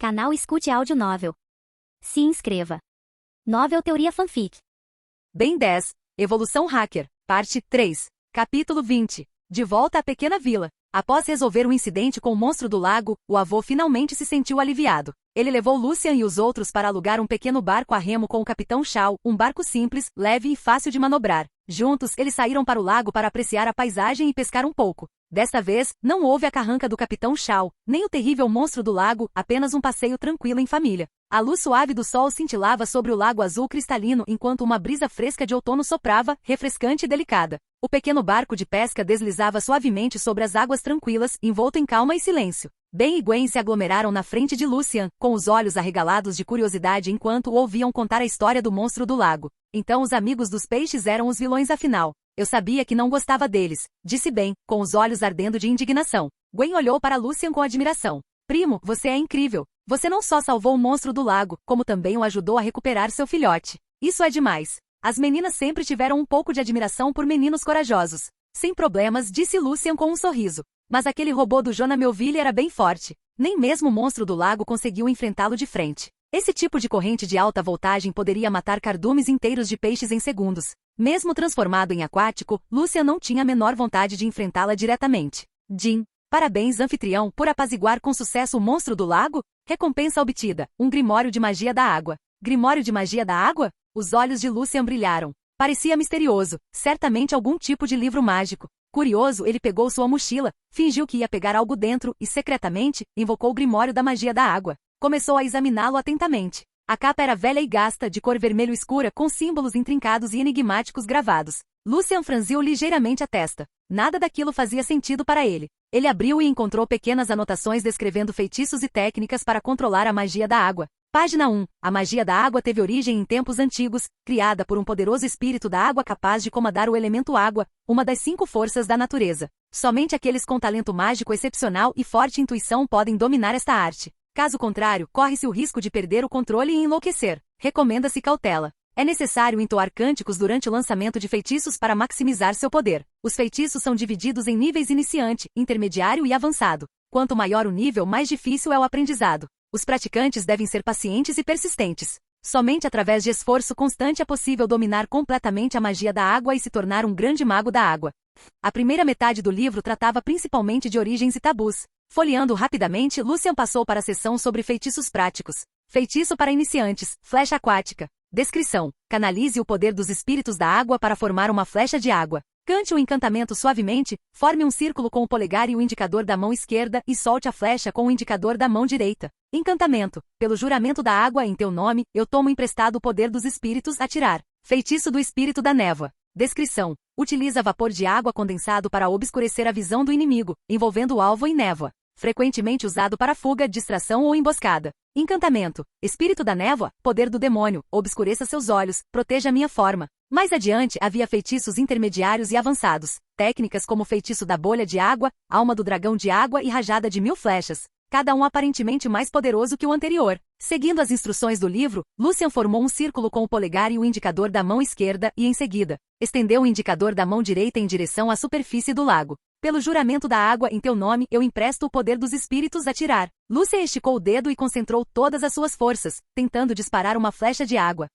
Canal Escute Áudio Novel. Se inscreva. Novel Teoria Fanfic. Ben 10, Evolução Hacker, Parte 3, Capítulo 20. De volta à pequena vila. Após resolver o incidente com o monstro do lago, o avô finalmente se sentiu aliviado. Ele levou Lucian e os outros para alugar um pequeno barco a remo com o Capitão Shaw, um barco simples, leve e fácil de manobrar. Juntos, eles saíram para o lago para apreciar a paisagem e pescar um pouco. Desta vez, não houve a carranca do Capitão Shaw, nem o terrível monstro do lago, apenas um passeio tranquilo em família. A luz suave do sol cintilava sobre o lago azul cristalino enquanto uma brisa fresca de outono soprava, refrescante e delicada. O pequeno barco de pesca deslizava suavemente sobre as águas tranquilas, envolto em calma e silêncio. Ben e Gwen se aglomeraram na frente de Lucian, com os olhos arregalados de curiosidade enquanto o ouviam contar a história do monstro do lago. Então os amigos dos peixes eram os vilões afinal. Eu sabia que não gostava deles, disse Ben, com os olhos ardendo de indignação. Gwen olhou para Lucian com admiração. Primo, você é incrível. Você não só salvou o monstro do lago, como também o ajudou a recuperar seu filhote. Isso é demais. As meninas sempre tiveram um pouco de admiração por meninos corajosos. Sem problemas, disse Lucian com um sorriso. Mas aquele robô do Jonah Melville era bem forte. Nem mesmo o monstro do lago conseguiu enfrentá-lo de frente. Esse tipo de corrente de alta voltagem poderia matar cardumes inteiros de peixes em segundos. Mesmo transformado em aquático, Lucian não tinha a menor vontade de enfrentá-la diretamente. Jim, parabéns anfitrião por apaziguar com sucesso o monstro do lago? Recompensa obtida, um grimório de magia da água. Grimório de magia da água? Os olhos de Lucian brilharam. Parecia misterioso, certamente algum tipo de livro mágico. Curioso, ele pegou sua mochila, fingiu que ia pegar algo dentro e, secretamente, invocou o grimório da magia da água. Começou a examiná-lo atentamente. A capa era velha e gasta, de cor vermelho escura, com símbolos intrincados e enigmáticos gravados. Lucian franziu ligeiramente a testa. Nada daquilo fazia sentido para ele. Ele abriu e encontrou pequenas anotações descrevendo feitiços e técnicas para controlar a magia da água. Página 1. A magia da água teve origem em tempos antigos, criada por um poderoso espírito da água capaz de comandar o elemento água, uma das 5 forças da natureza. Somente aqueles com talento mágico excepcional e forte intuição podem dominar esta arte. Caso contrário, corre-se o risco de perder o controle e enlouquecer. Recomenda-se cautela. É necessário entoar cânticos durante o lançamento de feitiços para maximizar seu poder. Os feitiços são divididos em níveis iniciante, intermediário e avançado. Quanto maior o nível, mais difícil é o aprendizado. Os praticantes devem ser pacientes e persistentes. Somente através de esforço constante é possível dominar completamente a magia da água e se tornar um grande mago da água. A primeira metade do livro tratava principalmente de origens e tabus. Folheando rapidamente, Lucian passou para a seção sobre feitiços práticos. Feitiço para iniciantes, flecha aquática. Descrição. Canalize o poder dos espíritos da água para formar uma flecha de água. Cante o encantamento suavemente, forme um círculo com o polegar e o indicador da mão esquerda e solte a flecha com o indicador da mão direita. Encantamento. Pelo juramento da água em teu nome, eu tomo emprestado o poder dos espíritos a tirar. Feitiço do espírito da névoa. Descrição. Utiliza vapor de água condensado para obscurecer a visão do inimigo, envolvendo o alvo em névoa. Frequentemente usado para fuga, distração ou emboscada. Encantamento. Espírito da névoa, poder do demônio, obscureça seus olhos, proteja minha forma. Mais adiante havia feitiços intermediários e avançados. Técnicas como feitiço da bolha de água, alma do dragão de água e rajada de 1000 flechas. Cada um aparentemente mais poderoso que o anterior. Seguindo as instruções do livro, Lucian formou um círculo com o polegar e o indicador da mão esquerda e, em seguida, estendeu o indicador da mão direita em direção à superfície do lago. Pelo juramento da água em teu nome, eu empresto o poder dos espíritos a tirar. Lucian esticou o dedo e concentrou todas as suas forças, tentando disparar uma flecha de água.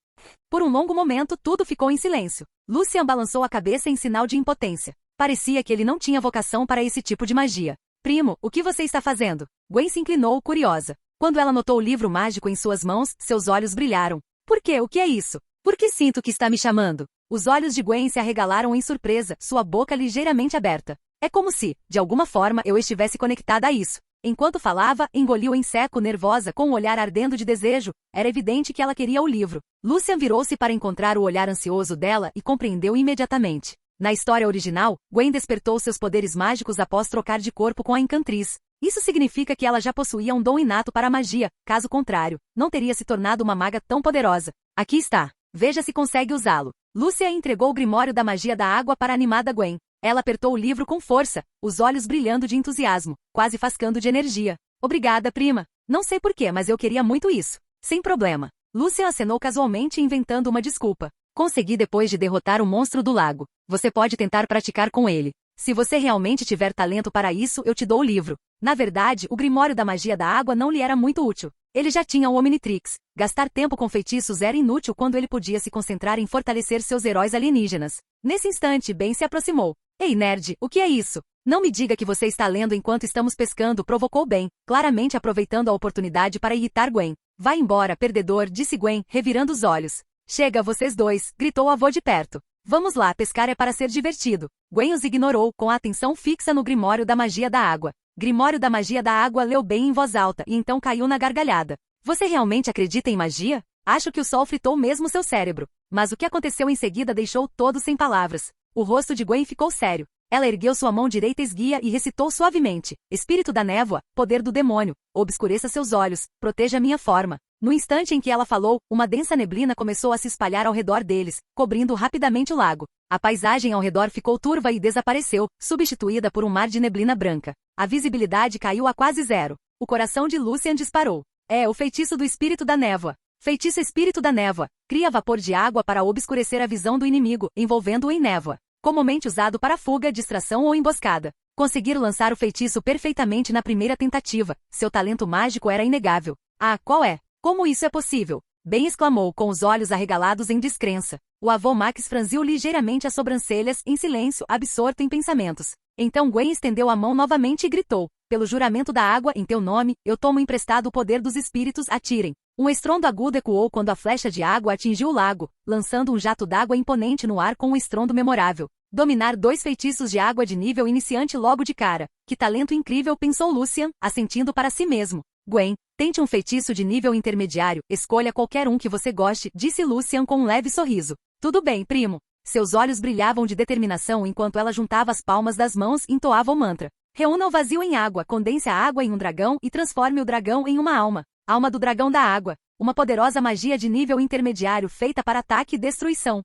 Por um longo momento, tudo ficou em silêncio. Lucian balançou a cabeça em sinal de impotência. Parecia que ele não tinha vocação para esse tipo de magia. Primo, o que você está fazendo? Gwen se inclinou, curiosa. Quando ela notou o livro mágico em suas mãos, seus olhos brilharam. Por quê? O que é isso? Por que sinto que está me chamando? Os olhos de Gwen se arregalaram em surpresa, sua boca ligeiramente aberta. É como se, de alguma forma, eu estivesse conectada a isso. Enquanto falava, engoliu em seco, nervosa, com o olhar ardendo de desejo. Era evidente que ela queria o livro. Lucian virou-se para encontrar o olhar ansioso dela e compreendeu imediatamente. Na história original, Gwen despertou seus poderes mágicos após trocar de corpo com a encantriz. Isso significa que ela já possuía um dom inato para a magia, caso contrário, não teria se tornado uma maga tão poderosa. Aqui está. Veja se consegue usá-lo. Lucian entregou o grimório da magia da água para a animada Gwen. Ela apertou o livro com força, os olhos brilhando de entusiasmo, quase fascando de energia. Obrigada, prima. Não sei porquê, mas eu queria muito isso. Sem problema. Lucian acenou casualmente inventando uma desculpa. Consegui depois de derrotar o monstro do lago. Você pode tentar praticar com ele. Se você realmente tiver talento para isso, eu te dou o livro. Na verdade, o Grimório da Magia da Água não lhe era muito útil. Ele já tinha o Omnitrix. Gastar tempo com feitiços era inútil quando ele podia se concentrar em fortalecer seus heróis alienígenas. Nesse instante, Ben se aproximou. Ei, nerd, o que é isso? Não me diga que você está lendo enquanto estamos pescando, provocou Ben, claramente aproveitando a oportunidade para irritar Gwen. Vai embora, perdedor, disse Gwen, revirando os olhos. Chega, vocês dois, gritou o avô de perto. Vamos lá, pescar é para ser divertido. Gwen os ignorou, com a atenção fixa no Grimório da Magia da Água. Grimório da Magia da Água leu Ben em voz alta e então caiu na gargalhada. Você realmente acredita em magia? Acho que o sol fritou mesmo seu cérebro. Mas o que aconteceu em seguida deixou todos sem palavras. O rosto de Gwen ficou sério. Ela ergueu sua mão direita esguia e recitou suavemente. Espírito da névoa, poder do demônio, obscureça seus olhos, proteja minha forma. No instante em que ela falou, uma densa neblina começou a se espalhar ao redor deles, cobrindo rapidamente o lago. A paisagem ao redor ficou turva e desapareceu, substituída por um mar de neblina branca. A visibilidade caiu a quase zero. O coração de Lucian disparou. É o feitiço do espírito da névoa. Feitiço espírito da névoa. Cria vapor de água para obscurecer a visão do inimigo, envolvendo-o em névoa. Comumente usado para fuga, distração ou emboscada. Conseguir lançar o feitiço perfeitamente na primeira tentativa. Seu talento mágico era inegável. Ah, qual é? Como isso é possível? Ben exclamou, com os olhos arregalados em descrença. O avô Max franziu ligeiramente as sobrancelhas, em silêncio, absorto em pensamentos. Então Gwen estendeu a mão novamente e gritou. Pelo juramento da água, em teu nome, eu tomo emprestado o poder dos espíritos, atirem. Um estrondo agudo ecoou quando a flecha de água atingiu o lago, lançando um jato d'água imponente no ar com um estrondo memorável. Dominar 2 feitiços de água de nível iniciante logo de cara. Que talento incrível, pensou Lucian, assentindo para si mesmo. Gwen, tente um feitiço de nível intermediário, escolha qualquer um que você goste, disse Lucian com um leve sorriso. Tudo bem, primo. Seus olhos brilhavam de determinação enquanto ela juntava as palmas das mãos e entoava o mantra. Reúna o vazio em água, condense a água em um dragão e transforme o dragão em uma alma. Alma do dragão da água. Uma poderosa magia de nível intermediário feita para ataque e destruição.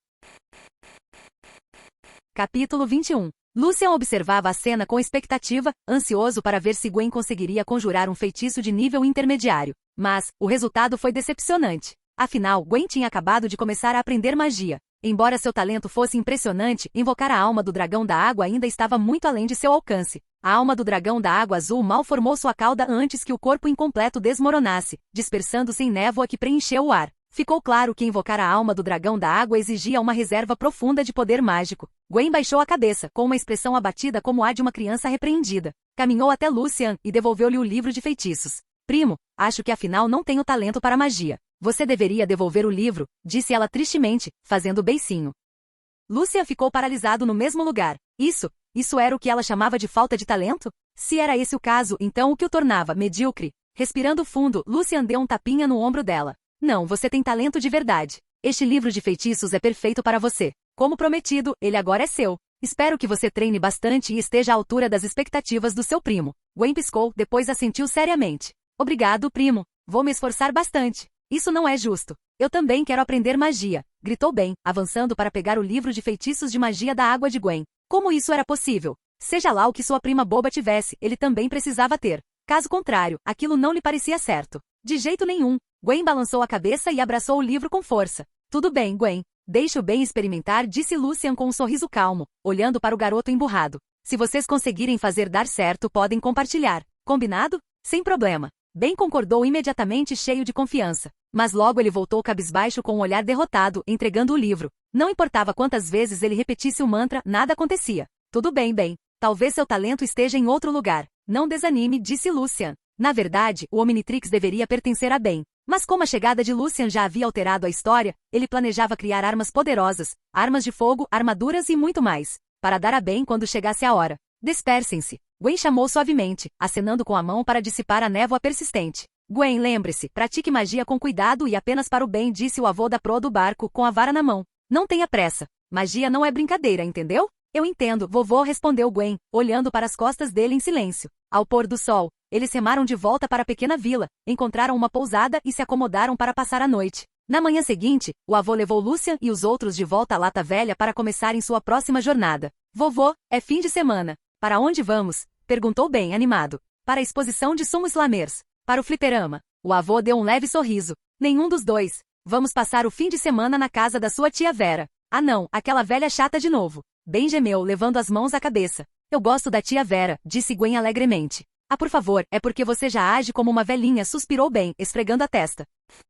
Capítulo 21. Lucian observava a cena com expectativa, ansioso para ver se Gwen conseguiria conjurar um feitiço de nível intermediário. Mas, o resultado foi decepcionante. Afinal, Gwen tinha acabado de começar a aprender magia. Embora seu talento fosse impressionante, invocar a alma do dragão da água ainda estava muito além de seu alcance. A alma do dragão da água azul mal formou sua cauda antes que o corpo incompleto desmoronasse, dispersando-se em névoa que preencheu o ar. Ficou claro que invocar a alma do dragão da água exigia uma reserva profunda de poder mágico. Gwen baixou a cabeça, com uma expressão abatida como a de uma criança repreendida. Caminhou até Lucian e devolveu-lhe o livro de feitiços. Primo, acho que afinal não tenho talento para magia. Você deveria devolver o livro, disse ela tristemente, fazendo beicinho. Lucian ficou paralisado no mesmo lugar. Isso era o que ela chamava de falta de talento? Se era esse o caso, então o que o tornava medíocre? Respirando fundo, Lucian deu um tapinha no ombro dela. Não, você tem talento de verdade. Este livro de feitiços é perfeito para você. Como prometido, ele agora é seu. Espero que você treine bastante e esteja à altura das expectativas do seu primo. Gwen piscou, depois assentiu seriamente. Obrigado, primo. Vou me esforçar bastante. Isso não é justo. Eu também quero aprender magia, gritou Ben, avançando para pegar o livro de feitiços de magia da água de Gwen. Como isso era possível? Seja lá o que sua prima boba tivesse, ele também precisava ter. Caso contrário, aquilo não lhe parecia certo. De jeito nenhum. Gwen balançou a cabeça e abraçou o livro com força. Tudo bem, Gwen. Deixe o Ben experimentar, disse Lucian com um sorriso calmo, olhando para o garoto emburrado. Se vocês conseguirem fazer dar certo, podem compartilhar. Combinado? Sem problema. Ben concordou imediatamente, cheio de confiança. Mas logo ele voltou cabisbaixo com um olhar derrotado, entregando o livro. Não importava quantas vezes ele repetisse o mantra, nada acontecia. Tudo bem, Ben. Talvez seu talento esteja em outro lugar. Não desanime, disse Lucian. Na verdade, o Omnitrix deveria pertencer a Ben. Mas como a chegada de Lucian já havia alterado a história, ele planejava criar armas poderosas, armas de fogo, armaduras e muito mais, para dar a Ben quando chegasse a hora. Dispersem-se. Gwen chamou suavemente, acenando com a mão para dissipar a névoa persistente. Gwen, lembre-se, pratique magia com cuidado e apenas para o bem, disse o avô da proa do barco, com a vara na mão. Não tenha pressa. Magia não é brincadeira, entendeu? Eu entendo, vovô, respondeu Gwen, olhando para as costas dele em silêncio. Ao pôr do sol, eles remaram de volta para a pequena vila, encontraram uma pousada e se acomodaram para passar a noite. Na manhã seguinte, o avô levou Lucian e os outros de volta à Lata Velha para começarem sua próxima jornada. Vovô, é fim de semana. Para onde vamos? Perguntou Ben, animado. Para a exposição de Sumo Slamers. Para o fliperama. O avô deu um leve sorriso. Nenhum dos dois. Vamos passar o fim de semana na casa da sua tia Vera. Ah não, aquela velha chata de novo. Ben gemeu, levando as mãos à cabeça. Eu gosto da tia Vera, disse Gwen alegremente. Ah, por favor, é porque você já age como uma velhinha, suspirou Ben, esfregando a testa.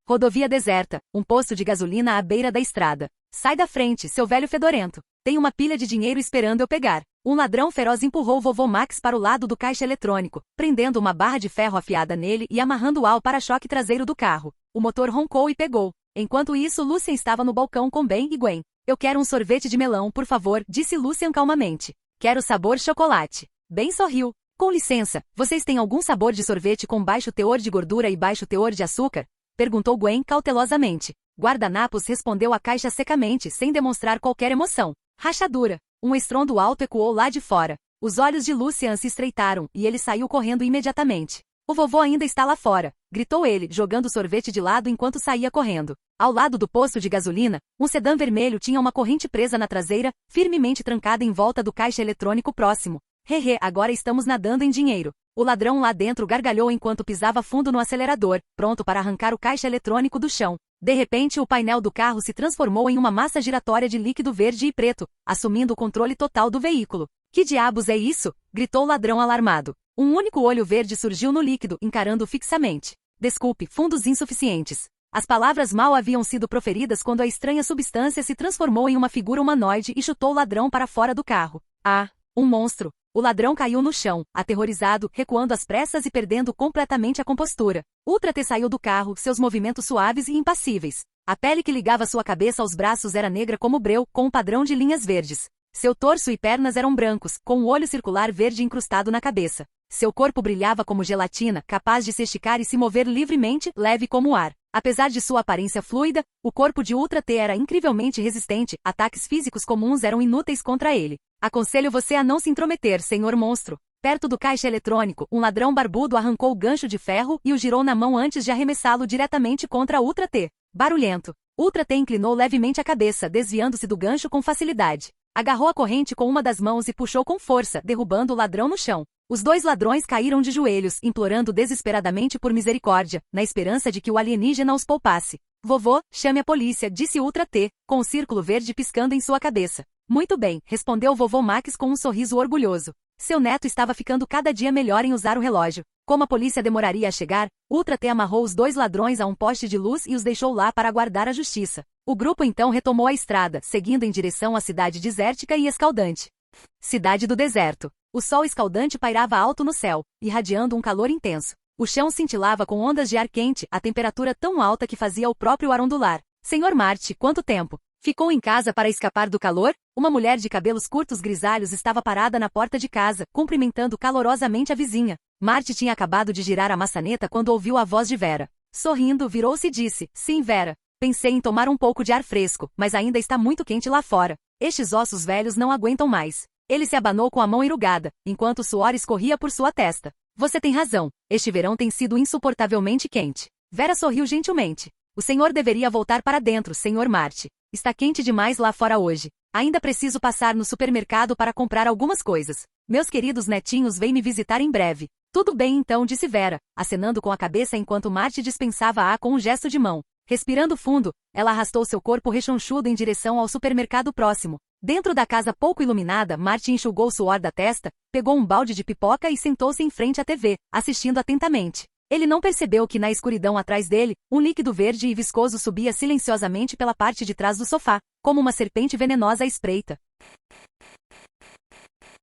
Rodovia deserta, um posto de gasolina à beira da estrada. Sai da frente, seu velho fedorento. Tem uma pilha de dinheiro esperando eu pegar. Um ladrão feroz empurrou o vovô Max para o lado do caixa eletrônico, prendendo uma barra de ferro afiada nele e amarrando-o ao para-choque traseiro do carro. O motor roncou e pegou. Enquanto isso, Lucien estava no balcão com Ben e Gwen. Eu quero um sorvete de melão, por favor, disse Lucien calmamente. Quero sabor chocolate. Ben sorriu. Com licença, vocês têm algum sabor de sorvete com baixo teor de gordura e baixo teor de açúcar? Perguntou Gwen cautelosamente. Guardanapos respondeu a caixa secamente, sem demonstrar qualquer emoção. Rachadura. Um estrondo alto ecoou lá de fora. Os olhos de Lucien se estreitaram, e ele saiu correndo imediatamente. O vovô ainda está lá fora, gritou ele, jogando o sorvete de lado enquanto saía correndo. Ao lado do posto de gasolina, um sedã vermelho tinha uma corrente presa na traseira, firmemente trancada em volta do caixa eletrônico próximo. Hehe, agora estamos nadando em dinheiro. O ladrão lá dentro gargalhou enquanto pisava fundo no acelerador, pronto para arrancar o caixa eletrônico do chão. De repente, o painel do carro se transformou em uma massa giratória de líquido verde e preto, assumindo o controle total do veículo. Que diabos é isso? Gritou o ladrão alarmado. Um único olho verde surgiu no líquido, encarando-o fixamente. Desculpe, fundos insuficientes. As palavras mal haviam sido proferidas quando a estranha substância se transformou em uma figura humanoide e chutou o ladrão para fora do carro. Ah, um monstro! O ladrão caiu no chão, aterrorizado, recuando às pressas e perdendo completamente a compostura. Ultra T saiu do carro, seus movimentos suaves e impassíveis. A pele que ligava sua cabeça aos braços era negra como breu, com um padrão de linhas verdes. Seu torso e pernas eram brancos, com um olho circular verde incrustado na cabeça. Seu corpo brilhava como gelatina, capaz de se esticar e se mover livremente, leve como o ar. Apesar de sua aparência fluida, o corpo de Ultra T era incrivelmente resistente, ataques físicos comuns eram inúteis contra ele. Aconselho você a não se intrometer, senhor monstro. Perto do caixa eletrônico, um ladrão barbudo arrancou o gancho de ferro e o girou na mão antes de arremessá-lo diretamente contra Ultra T. Barulhento. Ultra T inclinou levemente a cabeça, desviando-se do gancho com facilidade. Agarrou a corrente com uma das mãos e puxou com força, derrubando o ladrão no chão. Os dois ladrões caíram de joelhos, implorando desesperadamente por misericórdia, na esperança de que o alienígena os poupasse. Vovô, chame a polícia, disse Ultra T, com o círculo verde piscando em sua cabeça. Muito bem, respondeu o vovô Max com um sorriso orgulhoso. Seu neto estava ficando cada dia melhor em usar o relógio. Como a polícia demoraria a chegar, Ultra T amarrou os dois ladrões a um poste de luz e os deixou lá para aguardar a justiça. O grupo então retomou a estrada, seguindo em direção à cidade desértica e escaldante. Cidade do deserto. O sol escaldante pairava alto no céu, irradiando um calor intenso. O chão cintilava com ondas de ar quente, a temperatura tão alta que fazia o próprio ar ondular. Senhor Marty, quanto tempo? Ficou em casa para escapar do calor? Uma mulher de cabelos curtos grisalhos estava parada na porta de casa, cumprimentando calorosamente a vizinha. Marty tinha acabado de girar a maçaneta quando ouviu a voz de Vera. Sorrindo, virou-se e disse, sim, Vera. Pensei em tomar um pouco de ar fresco, mas ainda está muito quente lá fora. Estes ossos velhos não aguentam mais. Ele se abanou com a mão enrugada, enquanto o suor escorria por sua testa. Você tem razão, este verão tem sido insuportavelmente quente. Vera sorriu gentilmente. O senhor deveria voltar para dentro, senhor Marty. Está quente demais lá fora hoje. Ainda preciso passar no supermercado para comprar algumas coisas. Meus queridos netinhos vêm me visitar em breve. Tudo bem então, disse Vera, acenando com a cabeça enquanto Marty dispensava-a com um gesto de mão. Respirando fundo, ela arrastou seu corpo rechonchudo em direção ao supermercado próximo. Dentro da casa pouco iluminada, Marty enxugou o suor da testa, pegou um balde de pipoca e sentou-se em frente à TV, assistindo atentamente. Ele não percebeu que na escuridão atrás dele, um líquido verde e viscoso subia silenciosamente pela parte de trás do sofá, como uma serpente venenosa à espreita.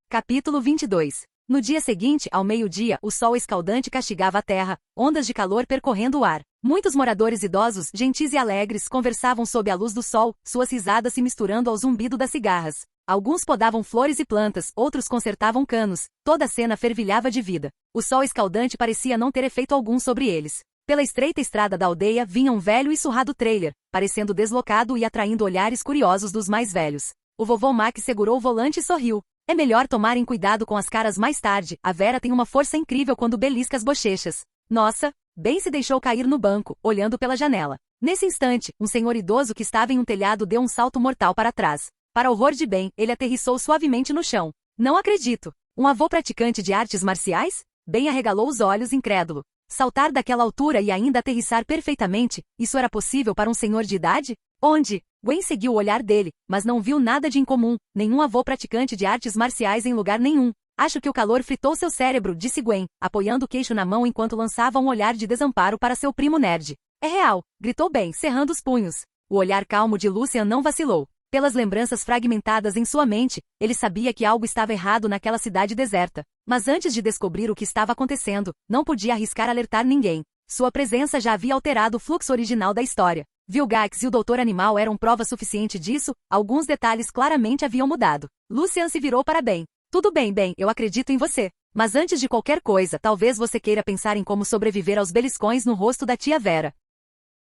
Capítulo 22. No dia seguinte, ao meio-dia, o sol escaldante castigava a terra, ondas de calor percorrendo o ar. Muitos moradores idosos, gentis e alegres, conversavam sob a luz do sol, suas risadas se misturando ao zumbido das cigarras. Alguns podavam flores e plantas, outros consertavam canos. Toda a cena fervilhava de vida. O sol escaldante parecia não ter efeito algum sobre eles. Pela estreita estrada da aldeia vinha um velho e surrado trailer, parecendo deslocado e atraindo olhares curiosos dos mais velhos. O vovô Mac segurou o volante e sorriu. É melhor tomarem cuidado com as caras mais tarde, a Vera tem uma força incrível quando belisca as bochechas. Nossa, Ben se deixou cair no banco, olhando pela janela. Nesse instante, um senhor idoso que estava em um telhado deu um salto mortal para trás. Para horror de Ben, ele aterrissou suavemente no chão. Não acredito. Um avô praticante de artes marciais? Ben arregalou os olhos incrédulo. Saltar daquela altura e ainda aterrissar perfeitamente, isso era possível para um senhor de idade? Onde? Gwen seguiu o olhar dele, mas não viu nada de incomum, nenhum avô praticante de artes marciais em lugar nenhum. Acho que o calor fritou seu cérebro, disse Gwen, apoiando o queixo na mão enquanto lançava um olhar de desamparo para seu primo nerd. É real, gritou Ben, cerrando os punhos. O olhar calmo de Lucian não vacilou. Pelas lembranças fragmentadas em sua mente, ele sabia que algo estava errado naquela cidade deserta. Mas antes de descobrir o que estava acontecendo, não podia arriscar alertar ninguém. Sua presença já havia alterado o fluxo original da história. Vilgax e o Doutor Animal eram prova suficiente disso, alguns detalhes claramente haviam mudado. Lucian se virou para Ben. Tudo bem, Ben, eu acredito em você. Mas antes de qualquer coisa, talvez você queira pensar em como sobreviver aos beliscões no rosto da tia Vera.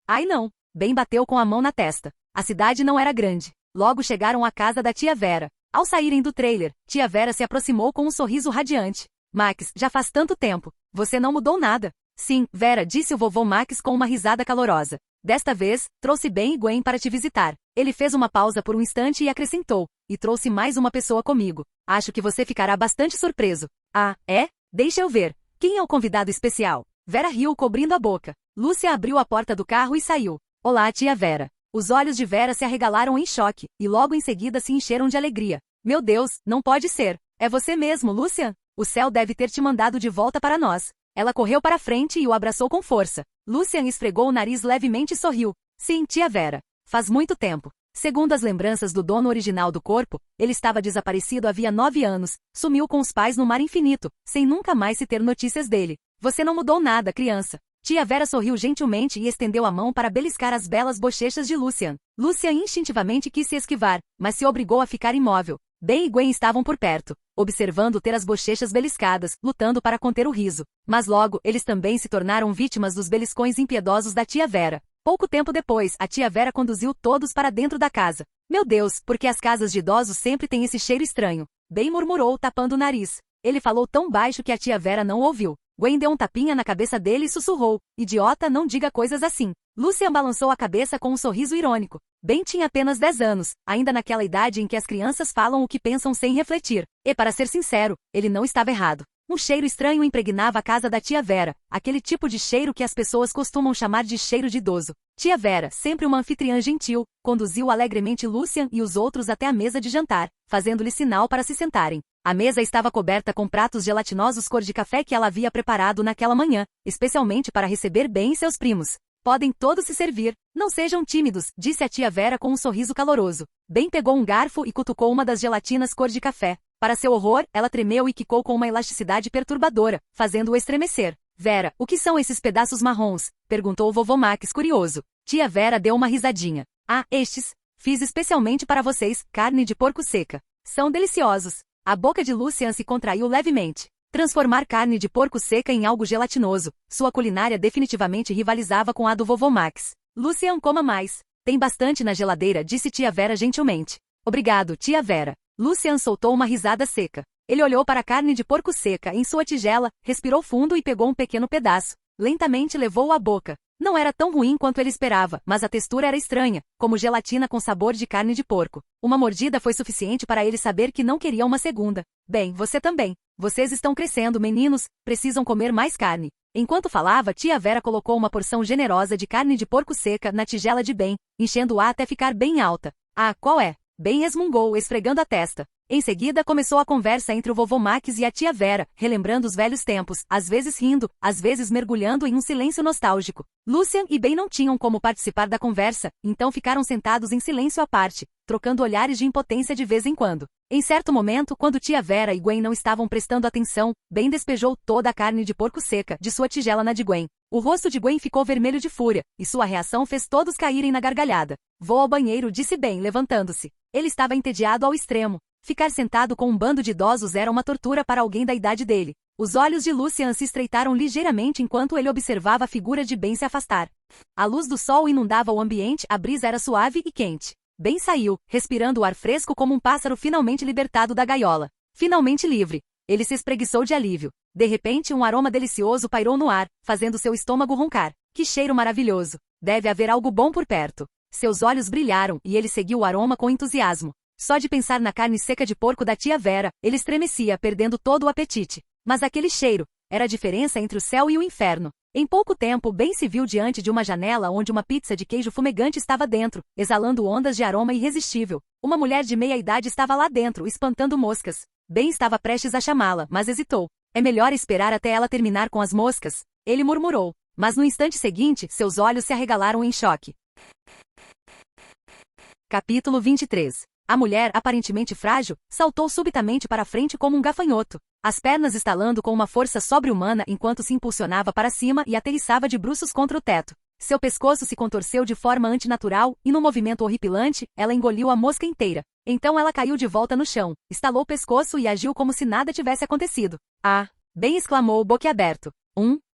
Ai não. Ben bateu com a mão na testa. A cidade não era grande. Logo chegaram à casa da tia Vera. Ao saírem do trailer, tia Vera se aproximou com um sorriso radiante. Max, já faz tanto tempo. Você não mudou nada. Sim, Vera, disse o vovô Max com uma risada calorosa. Desta vez, trouxe Ben e Gwen para te visitar. Ele fez uma pausa por um instante e acrescentou. E trouxe mais uma pessoa comigo. Acho que você ficará bastante surpreso. Ah, é? Deixa eu ver. Quem é o convidado especial? Vera riu cobrindo a boca. Lúcia abriu a porta do carro e saiu. Olá, tia Vera. Os olhos de Vera se arregalaram em choque, e logo em seguida se encheram de alegria. Meu Deus, não pode ser. É você mesmo, Lucian? O céu deve ter te mandado de volta para nós. Ela correu para frente e o abraçou com força. Lucian esfregou o nariz levemente e sorriu. Sim, tia Vera. Faz muito tempo. Segundo as lembranças do dono original do corpo, ele estava desaparecido havia 9 anos, sumiu com os pais no mar infinito, sem nunca mais se ter notícias dele. Você não mudou nada, criança. Tia Vera sorriu gentilmente e estendeu a mão para beliscar as belas bochechas de Lucian. Lucian instintivamente quis se esquivar, mas se obrigou a ficar imóvel. Ben e Gwen estavam por perto, observando ter as bochechas beliscadas, lutando para conter o riso. Mas logo, eles também se tornaram vítimas dos beliscões impiedosos da tia Vera. Pouco tempo depois, a tia Vera conduziu todos para dentro da casa. Meu Deus, porque as casas de idosos sempre têm esse cheiro estranho. Ben murmurou, tapando o nariz. Ele falou tão baixo que a tia Vera não ouviu. Gwen deu um tapinha na cabeça dele e sussurrou. Idiota, não diga coisas assim. Lucian balançou a cabeça com um sorriso irônico. Ben tinha apenas 10 anos, ainda naquela idade em que as crianças falam o que pensam sem refletir. E para ser sincero, ele não estava errado. Um cheiro estranho impregnava a casa da tia Vera, aquele tipo de cheiro que as pessoas costumam chamar de cheiro de idoso. Tia Vera, sempre uma anfitriã gentil, conduziu alegremente Lucian e os outros até a mesa de jantar, fazendo-lhe sinal para se sentarem. A mesa estava coberta com pratos gelatinosos cor de café que ela havia preparado naquela manhã, especialmente para receber Ben e seus primos. Podem todos se servir. Não sejam tímidos, disse a tia Vera com um sorriso caloroso. Ben pegou um garfo e cutucou uma das gelatinas cor de café. Para seu horror, ela tremeu e quicou com uma elasticidade perturbadora, fazendo-o estremecer. Vera, o que são esses pedaços marrons? Perguntou o vovô Max curioso. Tia Vera deu uma risadinha. Ah, estes. Fiz especialmente para vocês, carne de porco seca. São deliciosos. A boca de Lucian se contraiu levemente. Transformar carne de porco seca em algo gelatinoso. Sua culinária definitivamente rivalizava com a do vovô Max. Lucian, coma mais. Tem bastante na geladeira, disse tia Vera gentilmente. Obrigado, tia Vera. Lucian soltou uma risada seca. Ele olhou para a carne de porco seca em sua tigela, respirou fundo e pegou um pequeno pedaço. Lentamente levou-o à boca. Não era tão ruim quanto ele esperava, mas a textura era estranha, como gelatina com sabor de carne de porco. Uma mordida foi suficiente para ele saber que não queria uma segunda. Bem, você também. Vocês estão crescendo, meninos, precisam comer mais carne. Enquanto falava, tia Vera colocou uma porção generosa de carne de porco seca na tigela de Ben, enchendo-a até ficar bem alta. Ah, qual é? Ben resmungou, esfregando a testa. Em seguida começou a conversa entre o vovô Max e a tia Vera, relembrando os velhos tempos, às vezes rindo, às vezes mergulhando em um silêncio nostálgico. Lucian e Ben não tinham como participar da conversa, então ficaram sentados em silêncio à parte, trocando olhares de impotência de vez em quando. Em certo momento, quando tia Vera e Gwen não estavam prestando atenção, Ben despejou toda a carne de porco seca de sua tigela na de Gwen. O rosto de Gwen ficou vermelho de fúria, e sua reação fez todos caírem na gargalhada. Vou ao banheiro, disse Ben, levantando-se. Ele estava entediado ao extremo. Ficar sentado com um bando de idosos era uma tortura para alguém da idade dele. Os olhos de Lucian se estreitaram ligeiramente enquanto ele observava a figura de Ben se afastar. A luz do sol inundava o ambiente, a brisa era suave e quente. Ben saiu, respirando o ar fresco como um pássaro finalmente libertado da gaiola. Finalmente livre. Ele se espreguiçou de alívio. De repente, um aroma delicioso pairou no ar, fazendo seu estômago roncar. Que cheiro maravilhoso! Deve haver algo bom por perto. Seus olhos brilharam e ele seguiu o aroma com entusiasmo. Só de pensar na carne seca de porco da tia Vera, ele estremecia, perdendo todo o apetite. Mas aquele cheiro era a diferença entre o céu e o inferno. Em pouco tempo, Ben se viu diante de uma janela onde uma pizza de queijo fumegante estava dentro, exalando ondas de aroma irresistível. Uma mulher de meia idade estava lá dentro, espantando moscas. Ben estava prestes a chamá-la, mas hesitou. É melhor esperar até ela terminar com as moscas, ele murmurou. Mas no instante seguinte, seus olhos se arregalaram em choque. Capítulo 23. A mulher, aparentemente frágil, saltou subitamente para a frente como um gafanhoto, as pernas estalando com uma força sobre-humana enquanto se impulsionava para cima e aterrissava de bruços contra o teto. Seu pescoço se contorceu de forma antinatural e, num movimento horripilante, ela engoliu a mosca inteira. Então ela caiu de volta no chão, estalou o pescoço e agiu como se nada tivesse acontecido. Ah! Ben exclamou boquiaberto.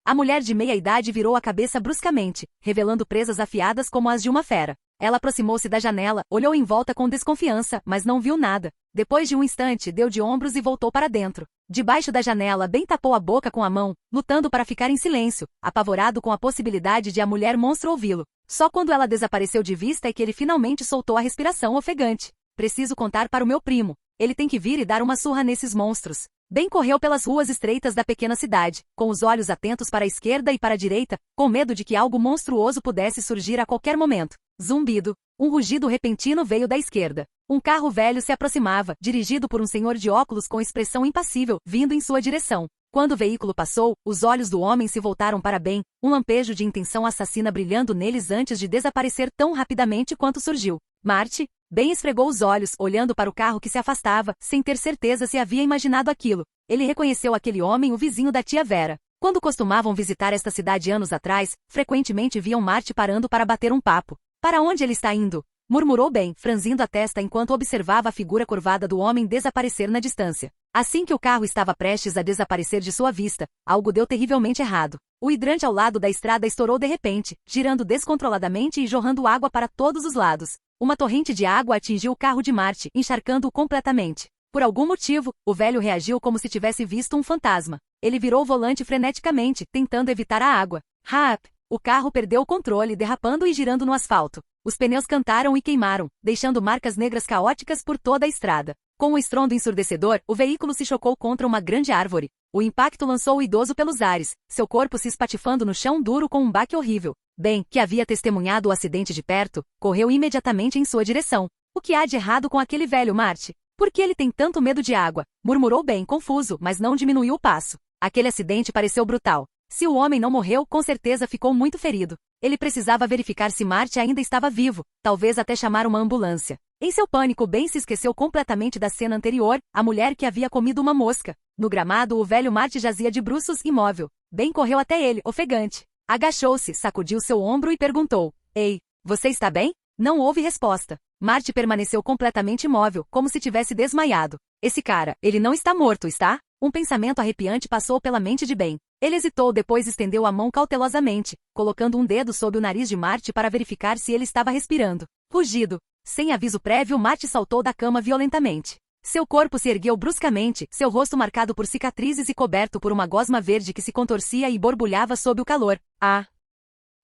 A mulher de meia-idade virou a cabeça bruscamente, revelando presas afiadas como as de uma fera. Ela aproximou-se da janela, olhou em volta com desconfiança, mas não viu nada. Depois de um instante, deu de ombros e voltou para dentro. Debaixo da janela, Ben tapou a boca com a mão, lutando para ficar em silêncio, apavorado com a possibilidade de a mulher monstro ouvi-lo. Só quando ela desapareceu de vista é que ele finalmente soltou a respiração ofegante. Preciso contar para o meu primo. Ele tem que vir e dar uma surra nesses monstros. Ben correu pelas ruas estreitas da pequena cidade, com os olhos atentos para a esquerda e para a direita, com medo de que algo monstruoso pudesse surgir a qualquer momento. Zumbido. Um rugido repentino veio da esquerda. Um carro velho se aproximava, dirigido por um senhor de óculos com expressão impassível, vindo em sua direção. Quando o veículo passou, os olhos do homem se voltaram para Ben, um lampejo de intenção assassina brilhando neles antes de desaparecer tão rapidamente quanto surgiu. Marty? Ben esfregou os olhos, olhando para o carro que se afastava, sem ter certeza se havia imaginado aquilo. Ele reconheceu aquele homem, o vizinho da tia Vera. Quando costumavam visitar esta cidade anos atrás, frequentemente viam Marty parando para bater um papo. Para onde ele está indo? Murmurou Ben, franzindo a testa enquanto observava a figura curvada do homem desaparecer na distância. Assim que o carro estava prestes a desaparecer de sua vista, algo deu terrivelmente errado. O hidrante ao lado da estrada estourou de repente, girando descontroladamente e jorrando água para todos os lados. Uma torrente de água atingiu o carro de Marty, encharcando-o completamente. Por algum motivo, o velho reagiu como se tivesse visto um fantasma. Ele virou o volante freneticamente, tentando evitar a água. Rap! O carro perdeu o controle, derrapando e girando no asfalto. Os pneus cantaram e queimaram, deixando marcas negras caóticas por toda a estrada. Com um estrondo ensurdecedor, o veículo se chocou contra uma grande árvore. O impacto lançou o idoso pelos ares, seu corpo se espatifando no chão duro com um baque horrível. Ben, que havia testemunhado o acidente de perto, correu imediatamente em sua direção. O que há de errado com aquele velho, Marty? Por que ele tem tanto medo de água? Murmurou Ben, confuso, mas não diminuiu o passo. Aquele acidente pareceu brutal. Se o homem não morreu, com certeza ficou muito ferido. Ele precisava verificar se Marty ainda estava vivo, talvez até chamar uma ambulância. Em seu pânico, Ben se esqueceu completamente da cena anterior, a mulher que havia comido uma mosca. No gramado, o velho Marty jazia de bruços, imóvel. Ben correu até ele, ofegante. Agachou-se, sacudiu seu ombro e perguntou: Ei, você está bem? Não houve resposta. Marty permaneceu completamente imóvel, como se tivesse desmaiado. Esse cara, ele não está morto, está? Um pensamento arrepiante passou pela mente de Ben. Ele hesitou, depois estendeu a mão cautelosamente, colocando um dedo sob o nariz de Marty para verificar se ele estava respirando. Rugido. Sem aviso prévio, Marty saltou da cama violentamente. Seu corpo se ergueu bruscamente, seu rosto marcado por cicatrizes e coberto por uma gosma verde que se contorcia e borbulhava sob o calor. Ah!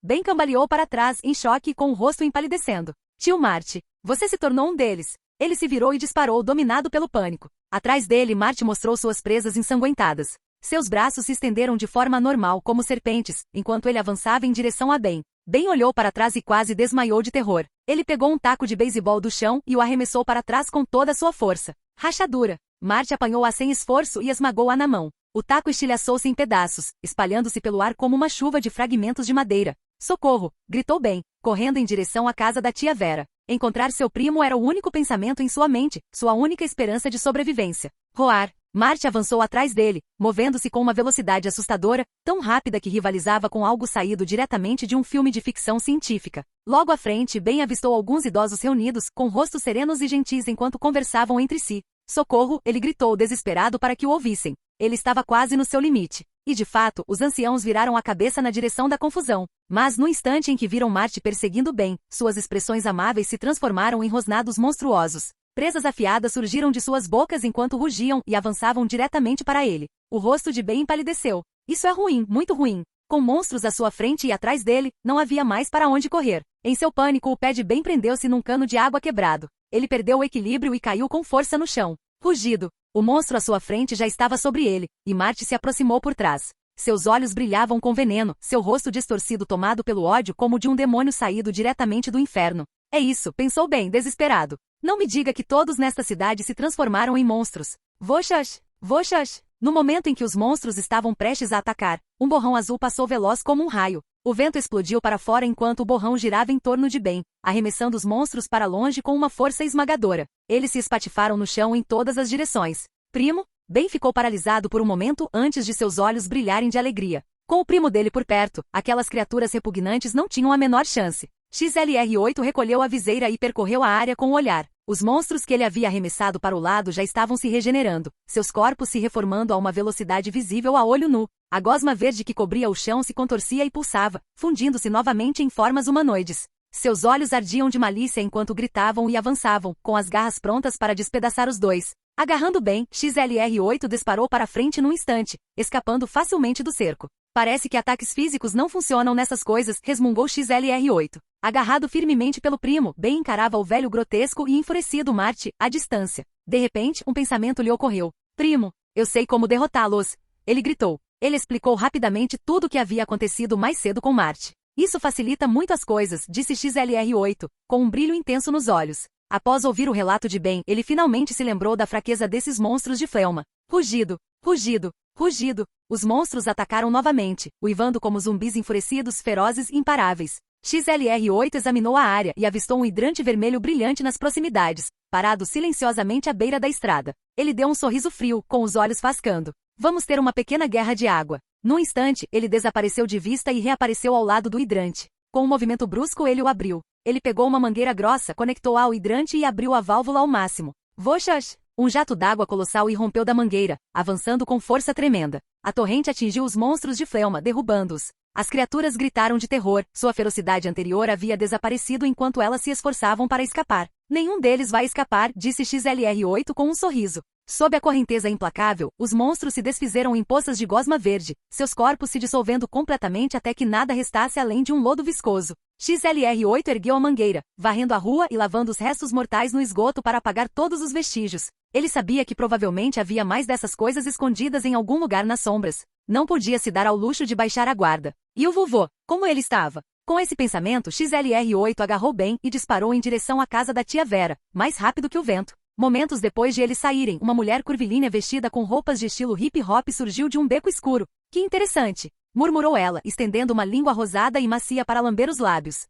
Ben cambaleou para trás, em choque e com o rosto empalidecendo. Tio Marty, você se tornou um deles. Ele se virou e disparou, dominado pelo pânico. Atrás dele, Marty mostrou suas presas ensanguentadas. Seus braços se estenderam de forma anormal, como serpentes, enquanto ele avançava em direção a Ben. Ben olhou para trás e quase desmaiou de terror. Ele pegou um taco de beisebol do chão e o arremessou para trás com toda a sua força. Rachadura. Marty apanhou-a sem esforço e esmagou-a na mão. O taco estilhaçou-se em pedaços, espalhando-se pelo ar como uma chuva de fragmentos de madeira. Socorro! Gritou Ben, correndo em direção à casa da tia Vera. Encontrar seu primo era o único pensamento em sua mente, sua única esperança de sobrevivência. Roar! Marty avançou atrás dele, movendo-se com uma velocidade assustadora, tão rápida que rivalizava com algo saído diretamente de um filme de ficção científica. Logo à frente, Ben avistou alguns idosos reunidos, com rostos serenos e gentis enquanto conversavam entre si. Socorro! Ele gritou, desesperado para que o ouvissem. Ele estava quase no seu limite. E de fato, os anciãos viraram a cabeça na direção da confusão. Mas no instante em que viram Marty perseguindo Ben, suas expressões amáveis se transformaram em rosnados monstruosos. Presas afiadas surgiram de suas bocas enquanto rugiam e avançavam diretamente para ele. O rosto de Ben empalideceu. Isso é ruim, muito ruim. Com monstros à sua frente e atrás dele, não havia mais para onde correr. Em seu pânico, o pé de Ben prendeu-se num cano de água quebrado. Ele perdeu o equilíbrio e caiu com força no chão. Rugido. O monstro à sua frente já estava sobre ele, e Marty se aproximou por trás. Seus olhos brilhavam com veneno, seu rosto distorcido tomado pelo ódio como de um demônio saído diretamente do inferno. É isso, pensou Ben, desesperado. Não me diga que todos nesta cidade se transformaram em monstros. Voxas! Voxas! No momento em que os monstros estavam prestes a atacar, um borrão azul passou veloz como um raio. O vento explodiu para fora enquanto o borrão girava em torno de Ben, arremessando os monstros para longe com uma força esmagadora. Eles se espatifaram no chão em todas as direções. Primo? Ben ficou paralisado por um momento antes de seus olhos brilharem de alegria. Com o primo dele por perto, aquelas criaturas repugnantes não tinham a menor chance. XLR-8 recolheu a viseira e percorreu a área com o olhar. Os monstros que ele havia arremessado para o lado já estavam se regenerando, seus corpos se reformando a uma velocidade visível a olho nu. A gosma verde que cobria o chão se contorcia e pulsava, fundindo-se novamente em formas humanoides. Seus olhos ardiam de malícia enquanto gritavam e avançavam, com as garras prontas para despedaçar os dois. Agarrando bem, XLR-8 disparou para frente num instante, escapando facilmente do cerco. Parece que ataques físicos não funcionam nessas coisas, resmungou XLR-8. Agarrado firmemente pelo primo, Ben encarava o velho grotesco e enfurecido Marte, à distância. De repente, um pensamento lhe ocorreu. Primo, eu sei como derrotá-los. Ele gritou. Ele explicou rapidamente tudo o que havia acontecido mais cedo com Marte. Isso facilita muito as coisas, disse XLR-8, com um brilho intenso nos olhos. Após ouvir o relato de Ben, ele finalmente se lembrou da fraqueza desses monstros de Fleuma. Rugido, rugido, rugido. Os monstros atacaram novamente, uivando como zumbis enfurecidos, ferozes e imparáveis. XLR-8 examinou a área e avistou um hidrante vermelho brilhante nas proximidades, parado silenciosamente à beira da estrada. Ele deu um sorriso frio, com os olhos fascando. Vamos ter uma pequena guerra de água. Num instante, ele desapareceu de vista e reapareceu ao lado do hidrante. Com um movimento brusco, ele o abriu. Ele pegou uma mangueira grossa, conectou-a ao hidrante e abriu a válvula ao máximo. Voxas! Um jato d'água colossal irrompeu da mangueira, avançando com força tremenda. A torrente atingiu os monstros de Fleuma, derrubando-os. As criaturas gritaram de terror, sua ferocidade anterior havia desaparecido enquanto elas se esforçavam para escapar. Nenhum deles vai escapar, disse XLR-8 com um sorriso. Sob a correnteza implacável, os monstros se desfizeram em poças de gosma verde, seus corpos se dissolvendo completamente até que nada restasse além de um lodo viscoso. XLR-8 ergueu a mangueira, varrendo a rua e lavando os restos mortais no esgoto para apagar todos os vestígios. Ele sabia que provavelmente havia mais dessas coisas escondidas em algum lugar nas sombras. Não podia se dar ao luxo de baixar a guarda. E o vovô, como ele estava? Com esse pensamento, XLR-8 agarrou bem e disparou em direção à casa da tia Vera, mais rápido que o vento. Momentos depois de eles saírem, uma mulher curvilínea vestida com roupas de estilo hip-hop surgiu de um beco escuro. Que interessante! Murmurou ela, estendendo uma língua rosada e macia para lamber os lábios.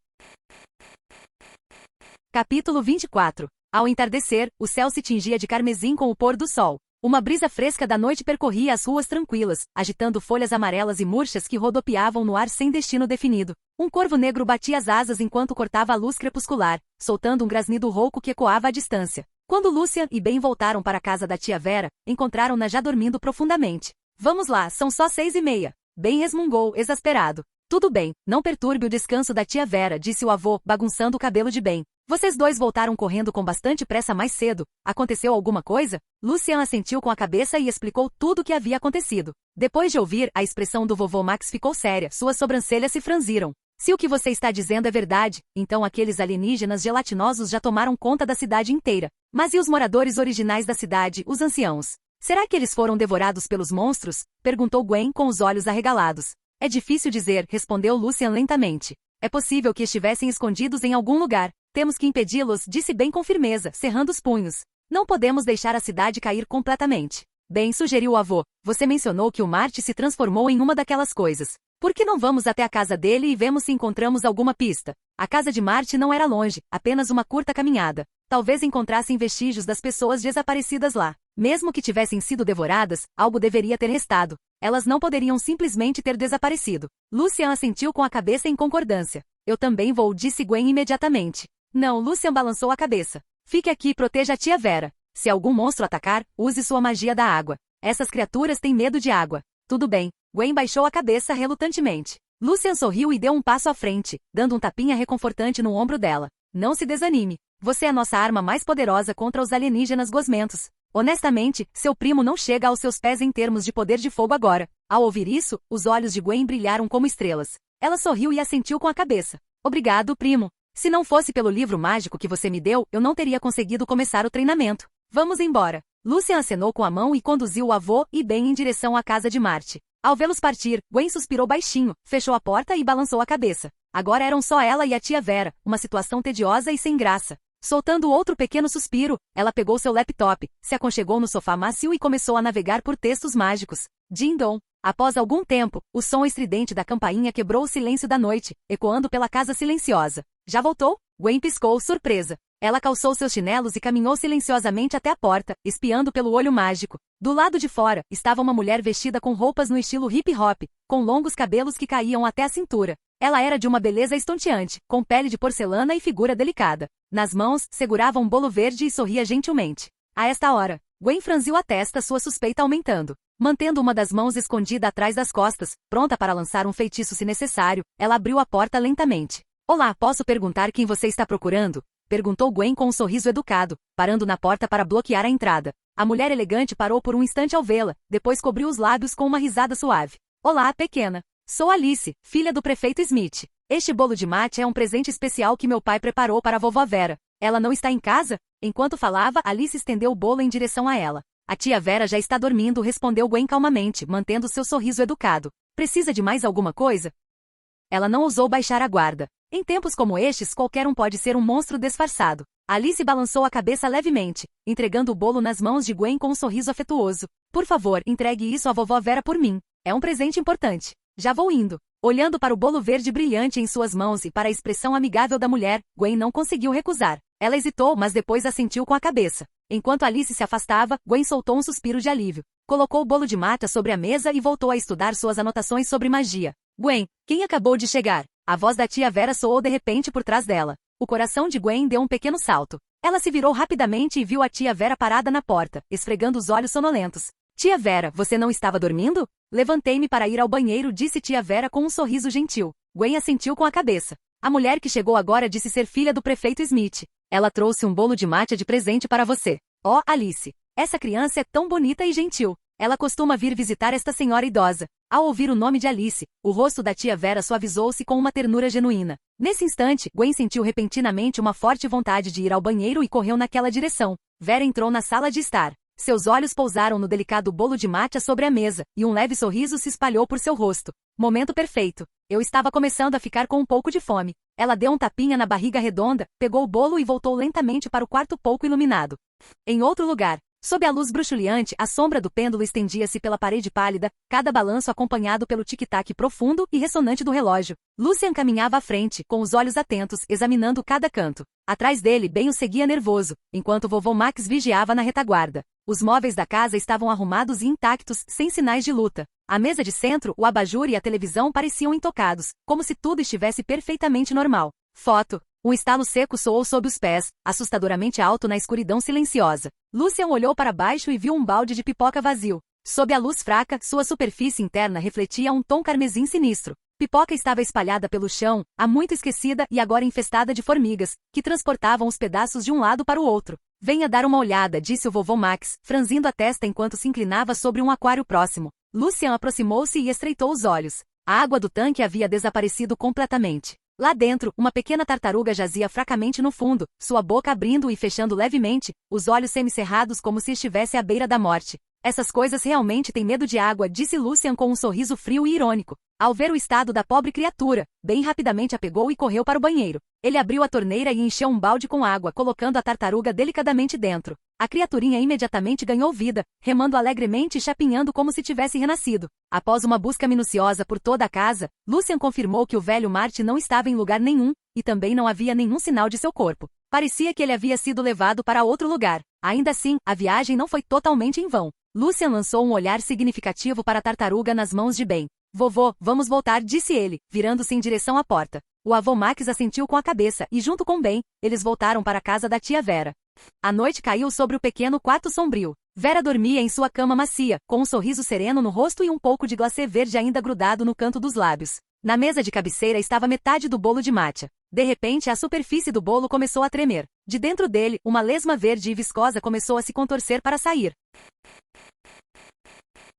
Capítulo 24. Ao entardecer, o céu se tingia de carmesim com o pôr do sol. Uma brisa fresca da noite percorria as ruas tranquilas, agitando folhas amarelas e murchas que rodopiavam no ar sem destino definido. Um corvo negro batia as asas enquanto cortava a luz crepuscular, soltando um grasnido rouco que ecoava à distância. Quando Lucian e Ben voltaram para a casa da tia Vera, encontraram-na já dormindo profundamente. Vamos lá, são só 6:30. Ben resmungou, exasperado. Tudo bem, não perturbe o descanso da tia Vera, disse o avô, bagunçando o cabelo de Ben. Vocês dois voltaram correndo com bastante pressa mais cedo. Aconteceu alguma coisa? Lucian assentiu com a cabeça e explicou tudo o que havia acontecido. Depois de ouvir, a expressão do vovô Max ficou séria, suas sobrancelhas se franziram. Se o que você está dizendo é verdade, então aqueles alienígenas gelatinosos já tomaram conta da cidade inteira. Mas e os moradores originais da cidade, os anciãos? Será que eles foram devorados pelos monstros? Perguntou Gwen com os olhos arregalados. É difícil dizer, respondeu Lucian lentamente. É possível que estivessem escondidos em algum lugar. Temos que impedi-los, disse Ben com firmeza, cerrando os punhos. Não podemos deixar a cidade cair completamente. Ben, sugeriu o avô, você mencionou que o Marte se transformou em uma daquelas coisas. Por que não vamos até a casa dele e vemos se encontramos alguma pista? A casa de Marte não era longe, apenas uma curta caminhada. Talvez encontrassem vestígios das pessoas desaparecidas lá. Mesmo que tivessem sido devoradas, algo deveria ter restado. Elas não poderiam simplesmente ter desaparecido. Lucian assentiu com a cabeça em concordância. Eu também vou, disse Gwen imediatamente. Não, Lucian balançou a cabeça. Fique aqui e proteja a tia Vera. Se algum monstro atacar, use sua magia da água. Essas criaturas têm medo de água. Tudo bem. Gwen baixou a cabeça relutantemente. Lucian sorriu e deu um passo à frente, dando um tapinha reconfortante no ombro dela. Não se desanime. Você é a nossa arma mais poderosa contra os alienígenas gosmentos. Honestamente, seu primo não chega aos seus pés em termos de poder de fogo agora. Ao ouvir isso, os olhos de Gwen brilharam como estrelas. Ela sorriu e assentiu com a cabeça. Obrigado, primo. Se não fosse pelo livro mágico que você me deu, eu não teria conseguido começar o treinamento. Vamos embora. Lucian acenou com a mão e conduziu o avô e Ben em direção à casa de Marte. Ao vê-los partir, Gwen suspirou baixinho, fechou a porta e balançou a cabeça. Agora eram só ela e a tia Vera, uma situação tediosa e sem graça. Soltando outro pequeno suspiro, ela pegou seu laptop, se aconchegou no sofá macio e começou a navegar por textos mágicos. Ding-dong. Após algum tempo, o som estridente da campainha quebrou o silêncio da noite, ecoando pela casa silenciosa. Já voltou? Gwen piscou, surpresa. Ela calçou seus chinelos e caminhou silenciosamente até a porta, espiando pelo olho mágico. Do lado de fora, estava uma mulher vestida com roupas no estilo hip-hop, com longos cabelos que caíam até a cintura. Ela era de uma beleza estonteante, com pele de porcelana e figura delicada. Nas mãos, segurava um bolo verde e sorria gentilmente. A esta hora, Gwen franziu a testa, sua suspeita aumentando. Mantendo uma das mãos escondida atrás das costas, pronta para lançar um feitiço se necessário, ela abriu a porta lentamente. Olá, posso perguntar quem você está procurando? Perguntou Gwen com um sorriso educado, parando na porta para bloquear a entrada. A mulher elegante parou por um instante ao vê-la, depois cobriu os lábios com uma risada suave. Olá, pequena. Sou Alice, filha do prefeito Smith. Este bolo de mate é um presente especial que meu pai preparou para a vovó Vera. Ela não está em casa? Enquanto falava, Alice estendeu o bolo em direção a ela. A tia Vera já está dormindo, respondeu Gwen calmamente, mantendo seu sorriso educado. Precisa de mais alguma coisa? Ela não ousou baixar a guarda. Em tempos como estes, qualquer um pode ser um monstro disfarçado. Alice balançou a cabeça levemente, entregando o bolo nas mãos de Gwen com um sorriso afetuoso. Por favor, entregue isso à vovó Vera por mim. É um presente importante. Já vou indo. Olhando para o bolo verde brilhante em suas mãos e para a expressão amigável da mulher, Gwen não conseguiu recusar. Ela hesitou, mas depois assentiu com a cabeça. Enquanto Alice se afastava, Gwen soltou um suspiro de alívio. Colocou o bolo de mata sobre a mesa e voltou a estudar suas anotações sobre magia. Gwen, quem acabou de chegar? A voz da tia Vera soou de repente por trás dela. O coração de Gwen deu um pequeno salto. Ela se virou rapidamente e viu a tia Vera parada na porta, esfregando os olhos sonolentos. Tia Vera, você não estava dormindo? Levantei-me para ir ao banheiro, disse tia Vera com um sorriso gentil. Gwen assentiu com a cabeça. A mulher que chegou agora disse ser filha do prefeito Smith. Ela trouxe um bolo de matcha de presente para você. Oh, Alice, essa criança é tão bonita e gentil. Ela costuma vir visitar esta senhora idosa. Ao ouvir o nome de Alice, o rosto da tia Vera suavizou-se com uma ternura genuína. Nesse instante, Gwen sentiu repentinamente uma forte vontade de ir ao banheiro e correu naquela direção. Vera entrou na sala de estar. Seus olhos pousaram no delicado bolo de matcha sobre a mesa, e um leve sorriso se espalhou por seu rosto. Momento perfeito. Eu estava começando a ficar com um pouco de fome. Ela deu um tapinha na barriga redonda, pegou o bolo e voltou lentamente para o quarto pouco iluminado. Em outro lugar, sob a luz bruxuleante, a sombra do pêndulo estendia-se pela parede pálida, cada balanço acompanhado pelo tic-tac profundo e ressonante do relógio. Lucian caminhava à frente, com os olhos atentos, examinando cada canto. Atrás dele, Ben o seguia nervoso, enquanto vovô Max vigiava na retaguarda. Os móveis da casa estavam arrumados e intactos, sem sinais de luta. A mesa de centro, o abajur e a televisão pareciam intocados, como se tudo estivesse perfeitamente normal. Foto. Um estalo seco soou sob os pés, assustadoramente alto na escuridão silenciosa. Lucian olhou para baixo e viu um balde de pipoca vazio. Sob a luz fraca, sua superfície interna refletia um tom carmesim sinistro. Pipoca estava espalhada pelo chão, há muito esquecida e agora infestada de formigas, que transportavam os pedaços de um lado para o outro. Venha dar uma olhada, disse o vovô Max, franzindo a testa enquanto se inclinava sobre um aquário próximo. Lucian aproximou-se e estreitou os olhos. A água do tanque havia desaparecido completamente. Lá dentro, uma pequena tartaruga jazia fracamente no fundo, sua boca abrindo e fechando levemente, os olhos semicerrados como se estivesse à beira da morte. Essas coisas realmente têm medo de água, disse Lucian com um sorriso frio e irônico. Ao ver o estado da pobre criatura, bem rapidamente a pegou e correu para o banheiro. Ele abriu a torneira e encheu um balde com água, colocando a tartaruga delicadamente dentro. A criaturinha imediatamente ganhou vida, remando alegremente e chapinhando como se tivesse renascido. Após uma busca minuciosa por toda a casa, Lucian confirmou que o velho Marte não estava em lugar nenhum, e também não havia nenhum sinal de seu corpo. Parecia que ele havia sido levado para outro lugar. Ainda assim, a viagem não foi totalmente em vão. Lucian lançou um olhar significativo para a tartaruga nas mãos de Ben. Vovô, vamos voltar, disse ele, virando-se em direção à porta. O avô Max assentiu com a cabeça e, junto com Ben, eles voltaram para a casa da tia Vera. A noite caiu sobre o pequeno quarto sombrio. Vera dormia em sua cama macia, com um sorriso sereno no rosto e um pouco de glacê verde ainda grudado no canto dos lábios. Na mesa de cabeceira estava metade do bolo de matcha. De repente, a superfície do bolo começou a tremer. De dentro dele, uma lesma verde e viscosa começou a se contorcer para sair.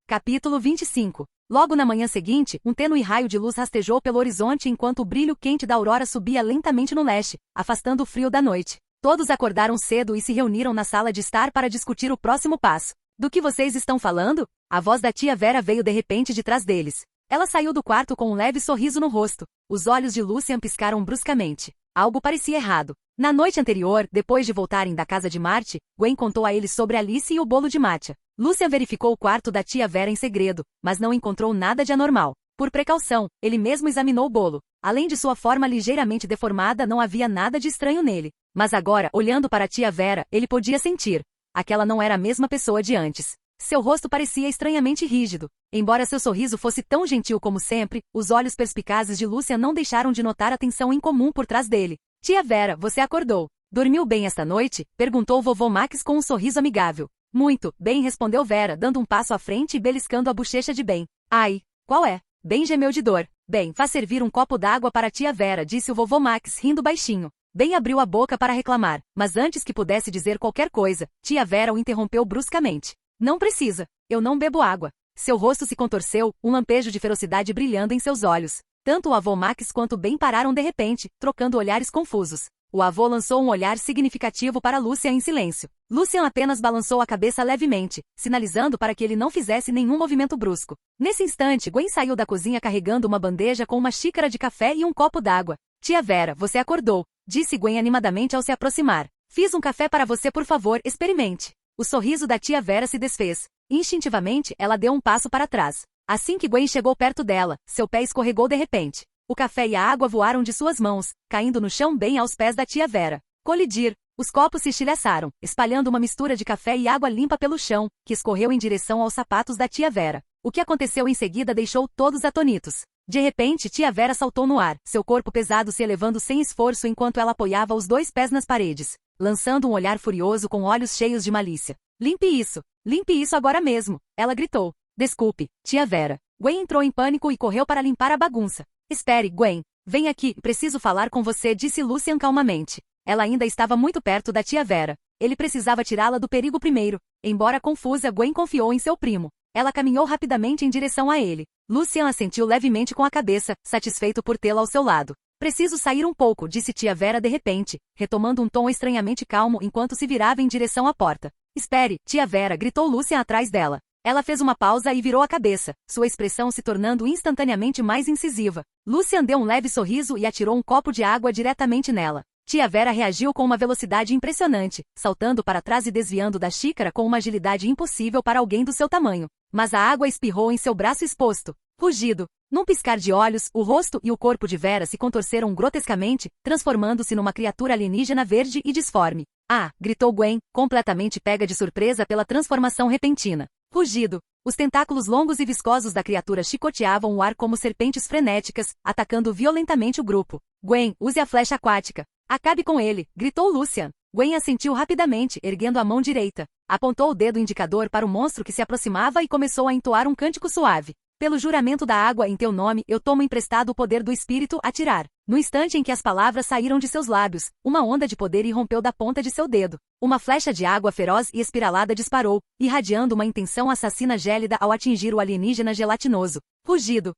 Capítulo 25. Logo na manhã seguinte, um tênue raio de luz rastejou pelo horizonte enquanto o brilho quente da aurora subia lentamente no leste, afastando o frio da noite. Todos acordaram cedo e se reuniram na sala de estar para discutir o próximo passo. Do que vocês estão falando? A voz da tia Vera veio de repente de trás deles. Ela saiu do quarto com um leve sorriso no rosto. Os olhos de Lucian piscaram bruscamente. Algo parecia errado. Na noite anterior, depois de voltarem da casa de Marty, Gwen contou a ele sobre Alice e o bolo de matcha. Lucian verificou o quarto da tia Vera em segredo, mas não encontrou nada de anormal. Por precaução, ele mesmo examinou o bolo. Além de sua forma ligeiramente deformada, não havia nada de estranho nele. Mas agora, olhando para a tia Vera, ele podia sentir. Aquela não era a mesma pessoa de antes. Seu rosto parecia estranhamente rígido. Embora seu sorriso fosse tão gentil como sempre, os olhos perspicazes de Lucian não deixaram de notar a tensão incomum por trás dele. Tia Vera, você acordou. Dormiu bem esta noite? Perguntou vovô Max com um sorriso amigável. Muito, bem, respondeu Vera, dando um passo à frente e beliscando a bochecha de Ben. Ai, qual é? Ben gemeu de dor. Bem, faz servir um copo d'água para a tia Vera, disse o vovô Max, rindo baixinho. Ben abriu a boca para reclamar, mas antes que pudesse dizer qualquer coisa, tia Vera o interrompeu bruscamente. Não precisa. Eu não bebo água. Seu rosto se contorceu, um lampejo de ferocidade brilhando em seus olhos. Tanto o avô Max quanto Ben pararam de repente, trocando olhares confusos. O avô lançou um olhar significativo para Lucian em silêncio. Lucian apenas balançou a cabeça levemente, sinalizando para que ele não fizesse nenhum movimento brusco. Nesse instante, Gwen saiu da cozinha carregando uma bandeja com uma xícara de café e um copo d'água. Tia Vera, você acordou, disse Gwen animadamente ao se aproximar. Fiz um café para você, por favor, experimente. O sorriso da tia Vera se desfez. Instintivamente, ela deu um passo para trás. Assim que Gwen chegou perto dela, seu pé escorregou de repente. O café e a água voaram de suas mãos, caindo no chão bem aos pés da tia Vera. Colidir. Os copos se estilhaçaram, espalhando uma mistura de café e água limpa pelo chão, que escorreu em direção aos sapatos da tia Vera. O que aconteceu em seguida deixou todos atônitos. De repente, tia Vera saltou no ar, seu corpo pesado se elevando sem esforço enquanto ela apoiava os dois pés nas paredes, lançando um olhar furioso com olhos cheios de malícia. Limpe isso agora mesmo, ela gritou. Desculpe, tia Vera. Gwen entrou em pânico e correu para limpar a bagunça. Espere, Gwen. Vem aqui, preciso falar com você, disse Lucian calmamente. Ela ainda estava muito perto da tia Vera. Ele precisava tirá-la do perigo primeiro. Embora confusa, Gwen confiou em seu primo. Ela caminhou rapidamente em direção a ele. Lucian assentiu levemente com a cabeça, satisfeito por tê-la ao seu lado. Preciso sair um pouco, disse tia Vera de repente, retomando um tom estranhamente calmo enquanto se virava em direção à porta. Espere, tia Vera, gritou Lucian atrás dela. Ela fez uma pausa e virou a cabeça, sua expressão se tornando instantaneamente mais incisiva. Lucian deu um leve sorriso e atirou um copo de água diretamente nela. Tia Vera reagiu com uma velocidade impressionante, saltando para trás e desviando da xícara com uma agilidade impossível para alguém do seu tamanho. Mas a água espirrou em seu braço exposto. Rugido. Num piscar de olhos, o rosto e o corpo de Vera se contorceram grotescamente, transformando-se numa criatura alienígena verde e disforme. Ah! Gritou Gwen, completamente pega de surpresa pela transformação repentina. Rugido. Os tentáculos longos e viscosos da criatura chicoteavam o ar como serpentes frenéticas, atacando violentamente o grupo. Gwen, use a flecha aquática. Acabe com ele, gritou Lucian. Gwen assentiu rapidamente, erguendo a mão direita. Apontou o dedo indicador para o monstro que se aproximava e começou a entoar um cântico suave. Pelo juramento da água em teu nome, eu tomo emprestado o poder do espírito a tirar. No instante em que as palavras saíram de seus lábios, uma onda de poder irrompeu da ponta de seu dedo. Uma flecha de água feroz e espiralada disparou, irradiando uma intenção assassina gélida ao atingir o alienígena gelatinoso. Rugido.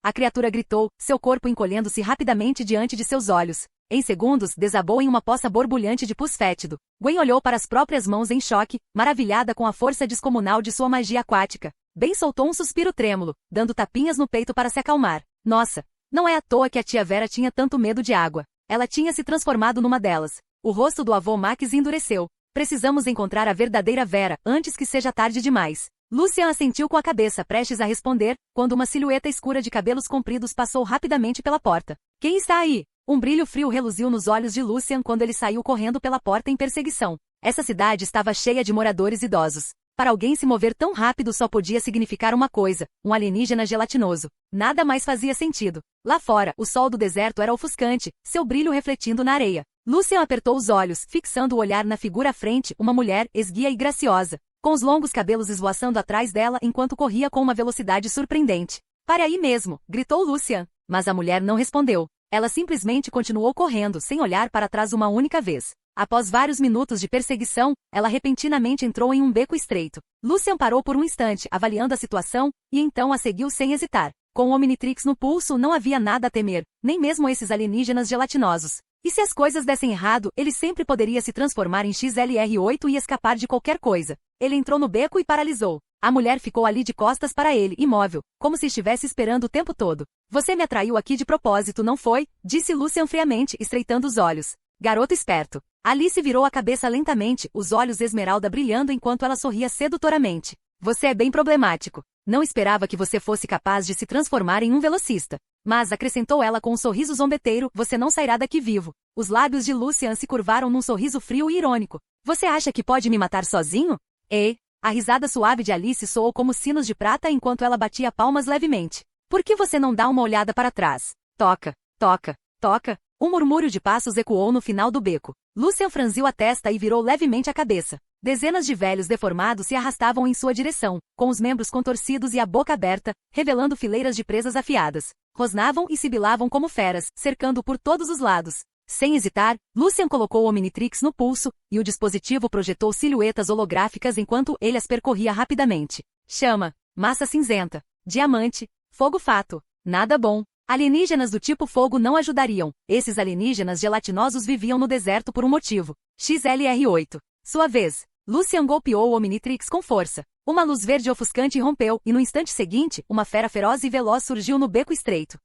A criatura gritou, seu corpo encolhendo-se rapidamente diante de seus olhos. Em segundos, desabou em uma poça borbulhante de pus fétido. Gwen olhou para as próprias mãos em choque, maravilhada com a força descomunal de sua magia aquática. Ben soltou um suspiro trêmulo, dando tapinhas no peito para se acalmar. Nossa! Não é à toa que a tia Vera tinha tanto medo de água. Ela tinha se transformado numa delas. O rosto do avô Max endureceu. Precisamos encontrar a verdadeira Vera, antes que seja tarde demais. Lucian assentiu com a cabeça prestes a responder, quando uma silhueta escura de cabelos compridos passou rapidamente pela porta. Quem está aí? Um brilho frio reluziu nos olhos de Lucian quando ele saiu correndo pela porta em perseguição. Essa cidade estava cheia de moradores idosos. Para alguém se mover tão rápido só podia significar uma coisa, um alienígena gelatinoso. Nada mais fazia sentido. Lá fora, o sol do deserto era ofuscante, seu brilho refletindo na areia. Lucian apertou os olhos, fixando o olhar na figura à frente, uma mulher, esguia e graciosa, com os longos cabelos esvoaçando atrás dela enquanto corria com uma velocidade surpreendente. Pare aí mesmo, gritou Lucian. Mas a mulher não respondeu. Ela simplesmente continuou correndo, sem olhar para trás uma única vez. Após vários minutos de perseguição, ela repentinamente entrou em um beco estreito. Lucian parou por um instante, avaliando a situação, e então a seguiu sem hesitar. Com o Omnitrix no pulso, não havia nada a temer, nem mesmo esses alienígenas gelatinosos. E se as coisas dessem errado, ele sempre poderia se transformar em XLR8 e escapar de qualquer coisa. Ele entrou no beco e paralisou. A mulher ficou ali de costas para ele, imóvel, como se estivesse esperando o tempo todo. Você me atraiu aqui de propósito, não foi? Disse Lucian friamente, estreitando os olhos. Garoto esperto. Alice virou a cabeça lentamente, os olhos esmeralda brilhando enquanto ela sorria sedutoramente. Você é bem problemático. Não esperava que você fosse capaz de se transformar em um velocista. Mas, acrescentou ela com um sorriso zombeteiro, você não sairá daqui vivo. Os lábios de Lucian se curvaram num sorriso frio e irônico. Você acha que pode me matar sozinho? Ei! A risada suave de Alice soou como sinos de prata enquanto ela batia palmas levemente. Por que você não dá uma olhada para trás? Toca, toca, toca. Um murmúrio de passos ecoou no final do beco. Lucian franziu a testa e virou levemente a cabeça. Dezenas de velhos deformados se arrastavam em sua direção, com os membros contorcidos e a boca aberta, revelando fileiras de presas afiadas. Rosnavam e sibilavam como feras, cercando-o por todos os lados. Sem hesitar, Lucian colocou o Omnitrix no pulso, e o dispositivo projetou silhuetas holográficas enquanto ele as percorria rapidamente. Chama, massa cinzenta, diamante, fogo-fato. Nada bom. Alienígenas do tipo fogo não ajudariam. Esses alienígenas gelatinosos viviam no deserto por um motivo. XLR-8. Sua vez. Lucian golpeou o Omnitrix com força. Uma luz verde ofuscante rompeu, e no instante seguinte, uma fera feroz e veloz surgiu no beco estreito.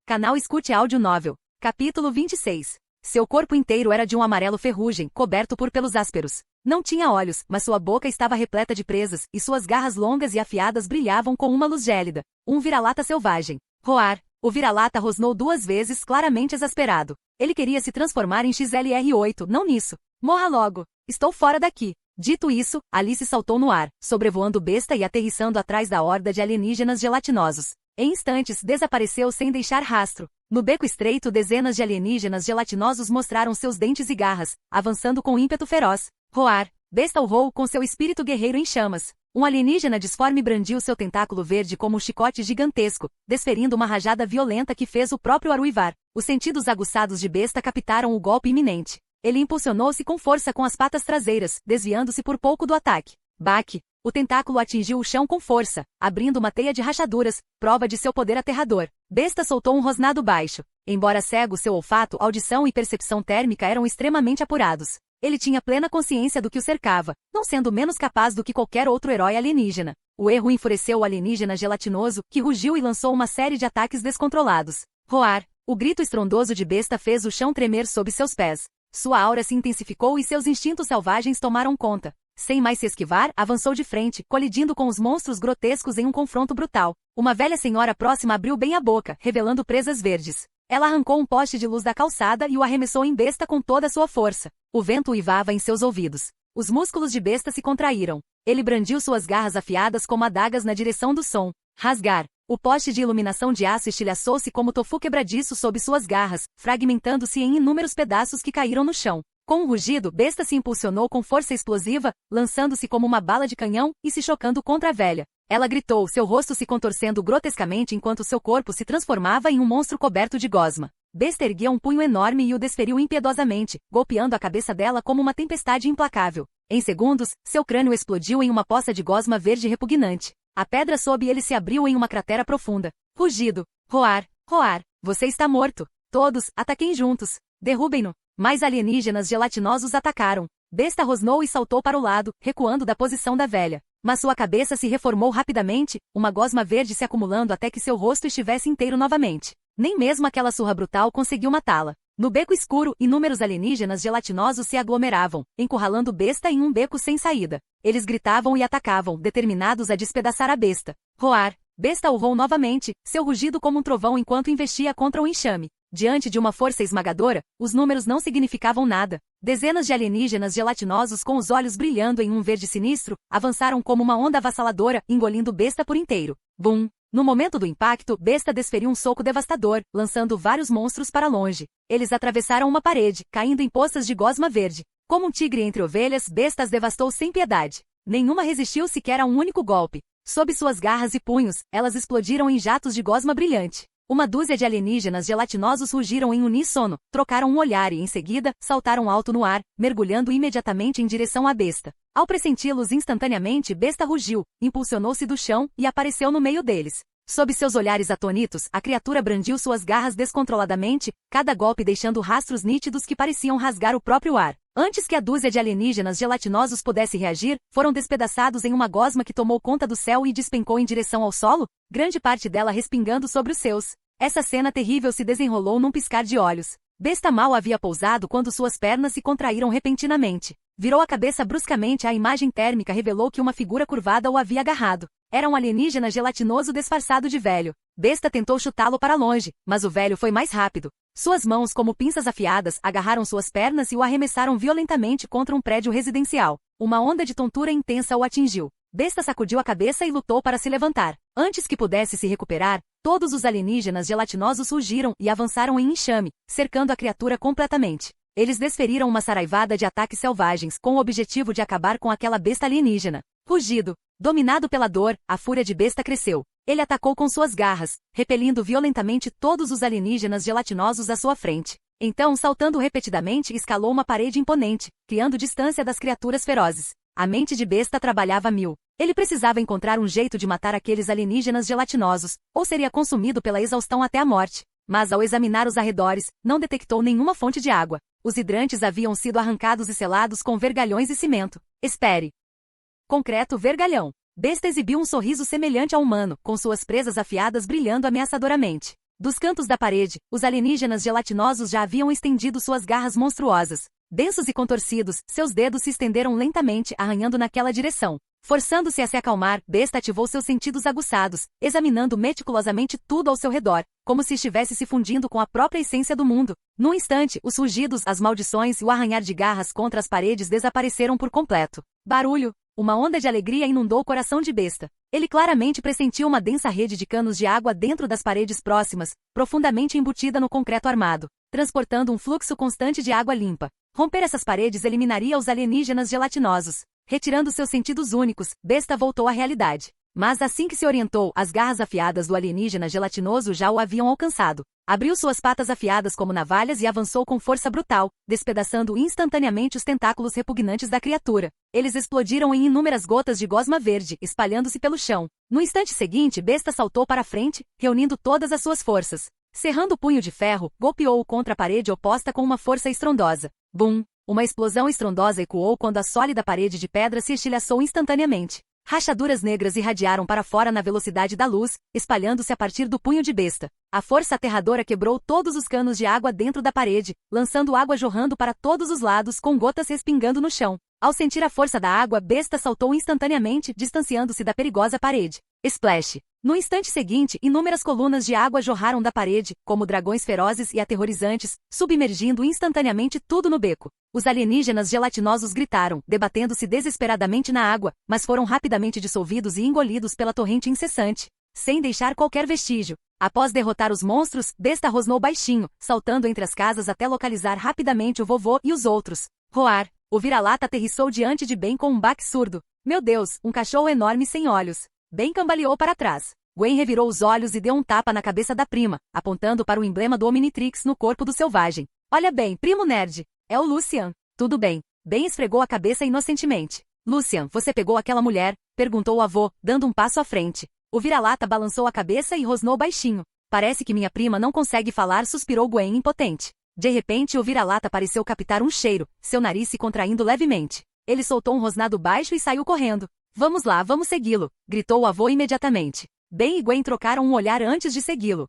Canal Escute Áudio Novel. Capítulo 26. Seu corpo inteiro era de um amarelo ferrugem, coberto por pelos ásperos. Não tinha olhos, mas sua boca estava repleta de presas, e suas garras longas e afiadas brilhavam com uma luz gélida. Um vira-lata selvagem. Roar. O vira-lata rosnou 2 vezes, claramente exasperado. Ele queria se transformar em XLR-8, não nisso. Morra logo. Estou fora daqui. Dito isso, Alice saltou no ar, sobrevoando besta e aterrissando atrás da horda de alienígenas gelatinosos. Em instantes, desapareceu sem deixar rastro. No beco estreito, dezenas de alienígenas gelatinosos mostraram seus dentes e garras, avançando com ímpeto feroz. Roar. Besta urrou com seu espírito guerreiro em chamas. Um alienígena disforme brandiu seu tentáculo verde como um chicote gigantesco, desferindo uma rajada violenta que fez o próprio ar uivar. Os sentidos aguçados de besta captaram o golpe iminente. Ele impulsionou-se com força com as patas traseiras, desviando-se por pouco do ataque. Baque. O tentáculo atingiu o chão com força, abrindo uma teia de rachaduras, prova de seu poder aterrador. Besta soltou um rosnado baixo. Embora cego, seu olfato, audição e percepção térmica eram extremamente apurados. Ele tinha plena consciência do que o cercava, não sendo menos capaz do que qualquer outro herói alienígena. O erro enfureceu o alienígena gelatinoso, que rugiu e lançou uma série de ataques descontrolados. Roar. O grito estrondoso de besta fez o chão tremer sob seus pés. Sua aura se intensificou e seus instintos selvagens tomaram conta. Sem mais se esquivar, avançou de frente, colidindo com os monstros grotescos em um confronto brutal. Uma velha senhora próxima abriu bem a boca, revelando presas verdes. Ela arrancou um poste de luz da calçada e o arremessou em besta com toda a sua força. O vento uivava em seus ouvidos. Os músculos de besta se contraíram. Ele brandiu suas garras afiadas como adagas na direção do som. Rasgar. O poste de iluminação de aço estilhaçou-se como tofu quebradiço sob suas garras, fragmentando-se em inúmeros pedaços que caíram no chão. Com um rugido, besta se impulsionou com força explosiva, lançando-se como uma bala de canhão e se chocando contra a velha. Ela gritou, seu rosto se contorcendo grotescamente enquanto seu corpo se transformava em um monstro coberto de gosma. Besta erguia um punho enorme e o desferiu impiedosamente, golpeando a cabeça dela como uma tempestade implacável. Em segundos, seu crânio explodiu em uma poça de gosma verde repugnante. A pedra sob ele se abriu em uma cratera profunda. Rugido. Roar. Roar. Você está morto. Todos, ataquem juntos. Derrubem-no. Mais alienígenas gelatinosos atacaram. Besta rosnou e saltou para o lado, recuando da posição da velha. Mas sua cabeça se reformou rapidamente, uma gosma verde se acumulando até que seu rosto estivesse inteiro novamente. Nem mesmo aquela surra brutal conseguiu matá-la. No beco escuro, inúmeros alienígenas gelatinosos se aglomeravam, encurralando Besta em um beco sem saída. Eles gritavam e atacavam, determinados a despedaçar a besta. Roar. Besta urrou novamente, seu rugido como um trovão enquanto investia contra o enxame. Diante de uma força esmagadora, os números não significavam nada. Dezenas de alienígenas gelatinosos com os olhos brilhando em um verde sinistro, avançaram como uma onda avassaladora, engolindo Besta por inteiro. Bum! No momento do impacto, Besta desferiu um soco devastador, lançando vários monstros para longe. Eles atravessaram uma parede, caindo em poças de gosma verde. Como um tigre entre ovelhas, Besta as devastou sem piedade. Nenhuma resistiu sequer a um único golpe. Sob suas garras e punhos, elas explodiram em jatos de gosma brilhante. Uma dúzia de alienígenas gelatinosos rugiram em uníssono, trocaram um olhar e, em seguida, saltaram alto no ar, mergulhando imediatamente em direção à besta. Ao pressenti-los instantaneamente, Besta rugiu, impulsionou-se do chão e apareceu no meio deles. Sob seus olhares atônitos, a criatura brandiu suas garras descontroladamente, cada golpe deixando rastros nítidos que pareciam rasgar o próprio ar. Antes que a dúzia de alienígenas gelatinosos pudesse reagir, foram despedaçados em uma gosma que tomou conta do céu e despencou em direção ao solo, grande parte dela respingando sobre os seus. Essa cena terrível se desenrolou num piscar de olhos. Besta mal havia pousado quando suas pernas se contraíram repentinamente. Virou a cabeça bruscamente e a imagem térmica revelou que uma figura curvada o havia agarrado. Era um alienígena gelatinoso disfarçado de velho. Besta tentou chutá-lo para longe, mas o velho foi mais rápido. Suas mãos, como pinças afiadas, agarraram suas pernas e o arremessaram violentamente contra um prédio residencial. Uma onda de tontura intensa o atingiu. Besta sacudiu a cabeça e lutou para se levantar. Antes que pudesse se recuperar, todos os alienígenas gelatinosos surgiram e avançaram em enxame, cercando a criatura completamente. Eles desferiram uma saraivada de ataques selvagens com o objetivo de acabar com aquela besta alienígena. Rugido. Dominado pela dor, a fúria de Besta cresceu. Ele atacou com suas garras, repelindo violentamente todos os alienígenas gelatinosos à sua frente. Então, saltando repetidamente, escalou uma parede imponente, criando distância das criaturas ferozes. A mente de Besta trabalhava a mil. Ele precisava encontrar um jeito de matar aqueles alienígenas gelatinosos, ou seria consumido pela exaustão até a morte. Mas ao examinar os arredores, não detectou nenhuma fonte de água. Os hidrantes haviam sido arrancados e selados com vergalhões e cimento. Espere. Concreto vergalhão. Besta exibiu um sorriso semelhante ao humano, com suas presas afiadas brilhando ameaçadoramente. Dos cantos da parede, os alienígenas gelatinosos já haviam estendido suas garras monstruosas. Densos e contorcidos, seus dedos se estenderam lentamente, arranhando naquela direção. Forçando-se a se acalmar, Besta ativou seus sentidos aguçados, examinando meticulosamente tudo ao seu redor, como se estivesse se fundindo com a própria essência do mundo. Num instante, os rugidos, as maldições e o arranhar de garras contra as paredes desapareceram por completo. Barulho! Uma onda de alegria inundou o coração de Besta. Ele claramente pressentia uma densa rede de canos de água dentro das paredes próximas, profundamente embutida no concreto armado, transportando um fluxo constante de água limpa. Romper essas paredes eliminaria os alienígenas gelatinosos. Retirando seus sentidos únicos, Besta voltou à realidade. Mas assim que se orientou, as garras afiadas do alienígena gelatinoso já o haviam alcançado. Abriu suas patas afiadas como navalhas e avançou com força brutal, despedaçando instantaneamente os tentáculos repugnantes da criatura. Eles explodiram em inúmeras gotas de gosma verde, espalhando-se pelo chão. No instante seguinte, Besta saltou para a frente, reunindo todas as suas forças. Cerrando o punho de ferro, golpeou-o contra a parede oposta com uma força estrondosa. Bum! Uma explosão estrondosa ecoou quando a sólida parede de pedra se estilhaçou instantaneamente. Rachaduras negras irradiaram para fora na velocidade da luz, espalhando-se a partir do punho de Besta. A força aterradora quebrou todos os canos de água dentro da parede, lançando água jorrando para todos os lados com gotas respingando no chão. Ao sentir a força da água, Besta saltou instantaneamente, distanciando-se da perigosa parede. Splash! No instante seguinte, inúmeras colunas de água jorraram da parede, como dragões ferozes e aterrorizantes, submergindo instantaneamente tudo no beco. Os alienígenas gelatinosos gritaram, debatendo-se desesperadamente na água, mas foram rapidamente dissolvidos e engolidos pela torrente incessante, sem deixar qualquer vestígio. Após derrotar os monstros, Besta rosnou baixinho, saltando entre as casas até localizar rapidamente o vovô e os outros. Roar! O vira-lata aterrissou diante de Ben com um baque surdo. Meu Deus, um cachorro enorme sem olhos. Ben cambaleou para trás. Gwen revirou os olhos e deu um tapa na cabeça da prima, apontando para o emblema do Omnitrix no corpo do selvagem. Olha bem, primo nerd. É o Lucian. Tudo bem. Ben esfregou a cabeça inocentemente. Lucian, você pegou aquela mulher? Perguntou o avô, dando um passo à frente. O vira-lata balançou a cabeça e rosnou baixinho. Parece que minha prima não consegue falar, suspirou Gwen impotente. De repente o vira-lata pareceu captar um cheiro, seu nariz se contraindo levemente. Ele soltou um rosnado baixo e saiu correndo. Vamos lá, vamos segui-lo, gritou o avô imediatamente. Ben e Gwen trocaram um olhar antes de segui-lo.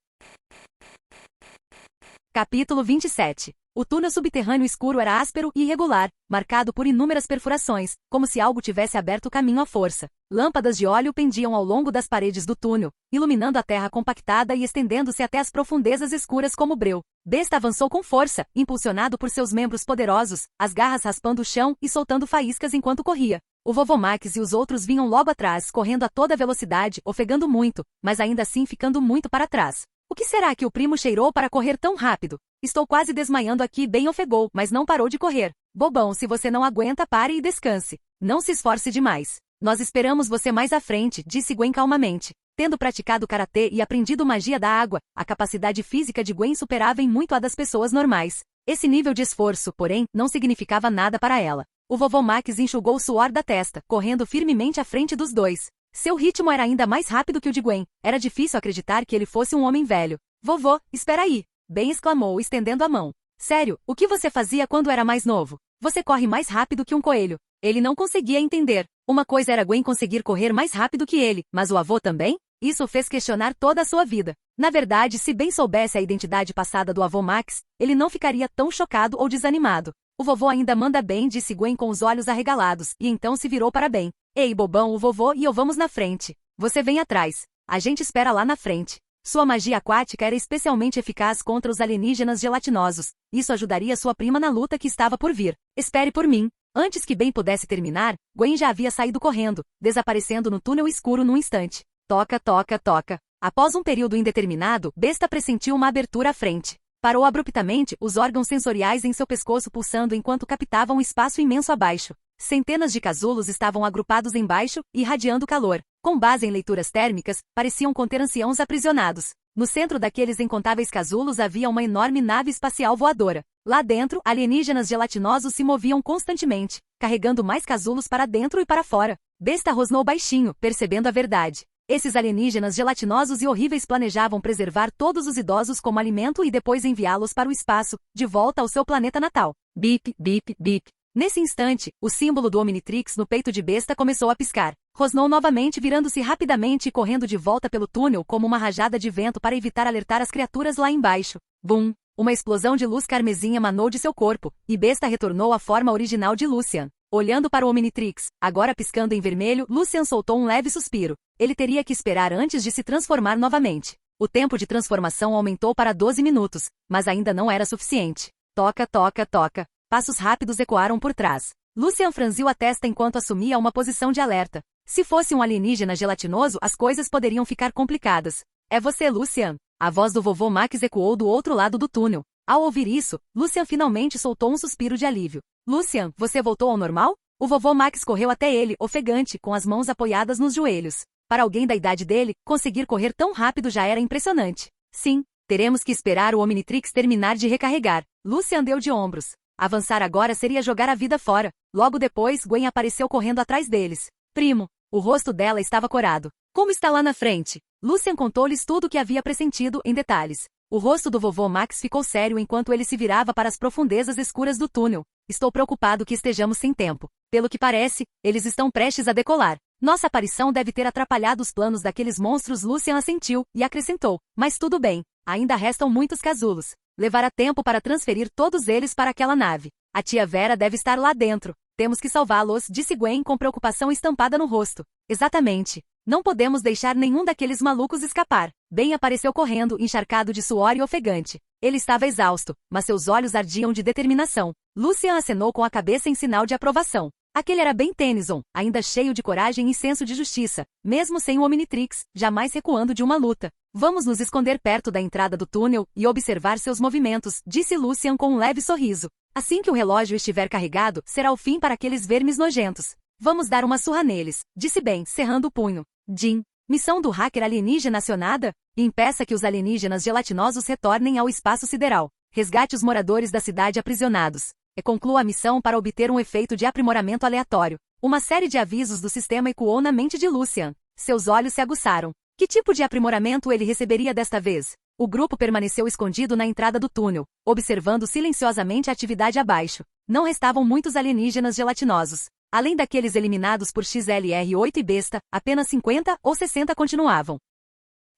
Capítulo 27. O túnel subterrâneo escuro era áspero e irregular, marcado por inúmeras perfurações, como se algo tivesse aberto caminho à força. Lâmpadas de óleo pendiam ao longo das paredes do túnel, iluminando a terra compactada e estendendo-se até as profundezas escuras como breu. Besta avançou com força, impulsionado por seus membros poderosos, as garras raspando o chão e soltando faíscas enquanto corria. O vovô Max e os outros vinham logo atrás, correndo a toda velocidade, ofegando muito, mas ainda assim ficando muito para trás. O que será que o primo cheirou para correr tão rápido? Estou quase desmaiando aqui, Ben ofegou, mas não parou de correr. Bobão, se você não aguenta, pare e descanse. Não se esforce demais. Nós esperamos você mais à frente, disse Gwen calmamente. Tendo praticado karatê e aprendido magia da água, a capacidade física de Gwen superava em muito a das pessoas normais. Esse nível de esforço, porém, não significava nada para ela. O vovô Max enxugou o suor da testa, correndo firmemente à frente dos dois. Seu ritmo era ainda mais rápido que o de Gwen. Era difícil acreditar que ele fosse um homem velho. Vovô, espera aí! Ben exclamou, estendendo a mão. Sério, o que você fazia quando era mais novo? Você corre mais rápido que um coelho. Ele não conseguia entender. Uma coisa era Gwen conseguir correr mais rápido que ele, mas o avô também? Isso o fez questionar toda a sua vida. Na verdade, se bem soubesse a identidade passada do avô Max, ele não ficaria tão chocado ou desanimado. O vovô ainda manda bem, disse Gwen com os olhos arregalados, e então se virou para Ben. Ei, bobão, o vovô e eu vamos na frente. Você vem atrás. A gente espera lá na frente. Sua magia aquática era especialmente eficaz contra os alienígenas gelatinosos. Isso ajudaria sua prima na luta que estava por vir. Espere por mim. Antes que Ben pudesse terminar, Gwen já havia saído correndo, desaparecendo no túnel escuro num instante. Toca, toca, toca. Após um período indeterminado, Besta pressentiu uma abertura à frente. Parou abruptamente, os órgãos sensoriais em seu pescoço pulsando enquanto captavam um espaço imenso abaixo. Centenas de casulos estavam agrupados embaixo, irradiando calor. Com base em leituras térmicas, pareciam conter anciãos aprisionados. No centro daqueles incontáveis casulos havia uma enorme nave espacial voadora. Lá dentro, alienígenas gelatinosos se moviam constantemente, carregando mais casulos para dentro e para fora. Besta rosnou baixinho, percebendo a verdade. Esses alienígenas gelatinosos e horríveis planejavam preservar todos os idosos como alimento e depois enviá-los para o espaço, de volta ao seu planeta natal. Bip, bip, bip. Nesse instante, o símbolo do Omnitrix no peito de Besta começou a piscar. Rosnou novamente, virando-se rapidamente e correndo de volta pelo túnel como uma rajada de vento para evitar alertar as criaturas lá embaixo. Bum! Uma explosão de luz carmesim emanou de seu corpo, e Besta retornou à forma original de Lucian. Olhando para o Omnitrix, agora piscando em vermelho, Lucian soltou um leve suspiro. Ele teria que esperar antes de se transformar novamente. O tempo de transformação aumentou para 12 minutos, mas ainda não era suficiente. Toca, toca, toca. Passos rápidos ecoaram por trás. Lucian franziu a testa enquanto assumia uma posição de alerta. Se fosse um alienígena gelatinoso, as coisas poderiam ficar complicadas. É você, Lucian. A voz do vovô Max ecoou do outro lado do túnel. Ao ouvir isso, Lucian finalmente soltou um suspiro de alívio. Lucian, você voltou ao normal? O vovô Max correu até ele, ofegante, com as mãos apoiadas nos joelhos. Para alguém da idade dele, conseguir correr tão rápido já era impressionante. Sim, teremos que esperar o Omnitrix terminar de recarregar. Lucian deu de ombros. Avançar agora seria jogar a vida fora. Logo depois, Gwen apareceu correndo atrás deles. Primo. O rosto dela estava corado. Como está lá na frente? Lucian contou-lhes tudo o que havia pressentido, em detalhes. O rosto do vovô Max ficou sério enquanto ele se virava para as profundezas escuras do túnel. Estou preocupado que estejamos sem tempo. Pelo que parece, eles estão prestes a decolar. Nossa aparição deve ter atrapalhado os planos daqueles monstros. Lucian assentiu, e acrescentou. Mas tudo bem. Ainda restam muitos casulos. Levará tempo para transferir todos eles para aquela nave. A tia Vera deve estar lá dentro. Temos que salvá-los, disse Gwen com preocupação estampada no rosto. Exatamente. Não podemos deixar nenhum daqueles malucos escapar. Ben apareceu correndo, encharcado de suor e ofegante. Ele estava exausto, mas seus olhos ardiam de determinação. Lucian acenou com a cabeça em sinal de aprovação. Aquele era Ben Tennyson, ainda cheio de coragem e senso de justiça, mesmo sem o Omnitrix, jamais recuando de uma luta. Vamos nos esconder perto da entrada do túnel e observar seus movimentos, disse Lucian com um leve sorriso. Assim que o relógio estiver carregado, será o fim para aqueles vermes nojentos. Vamos dar uma surra neles, disse Ben, cerrando o punho. Jim, missão do hacker alienígena acionada? Impeça que os alienígenas gelatinosos retornem ao espaço sideral. Resgate os moradores da cidade aprisionados. E conclua a missão para obter um efeito de aprimoramento aleatório. Uma série de avisos do sistema ecoou na mente de Lucian. Seus olhos se aguçaram. Que tipo de aprimoramento ele receberia desta vez? O grupo permaneceu escondido na entrada do túnel, observando silenciosamente a atividade abaixo. Não restavam muitos alienígenas gelatinosos. Além daqueles eliminados por XLR-8 e Besta, apenas 50 ou 60 continuavam.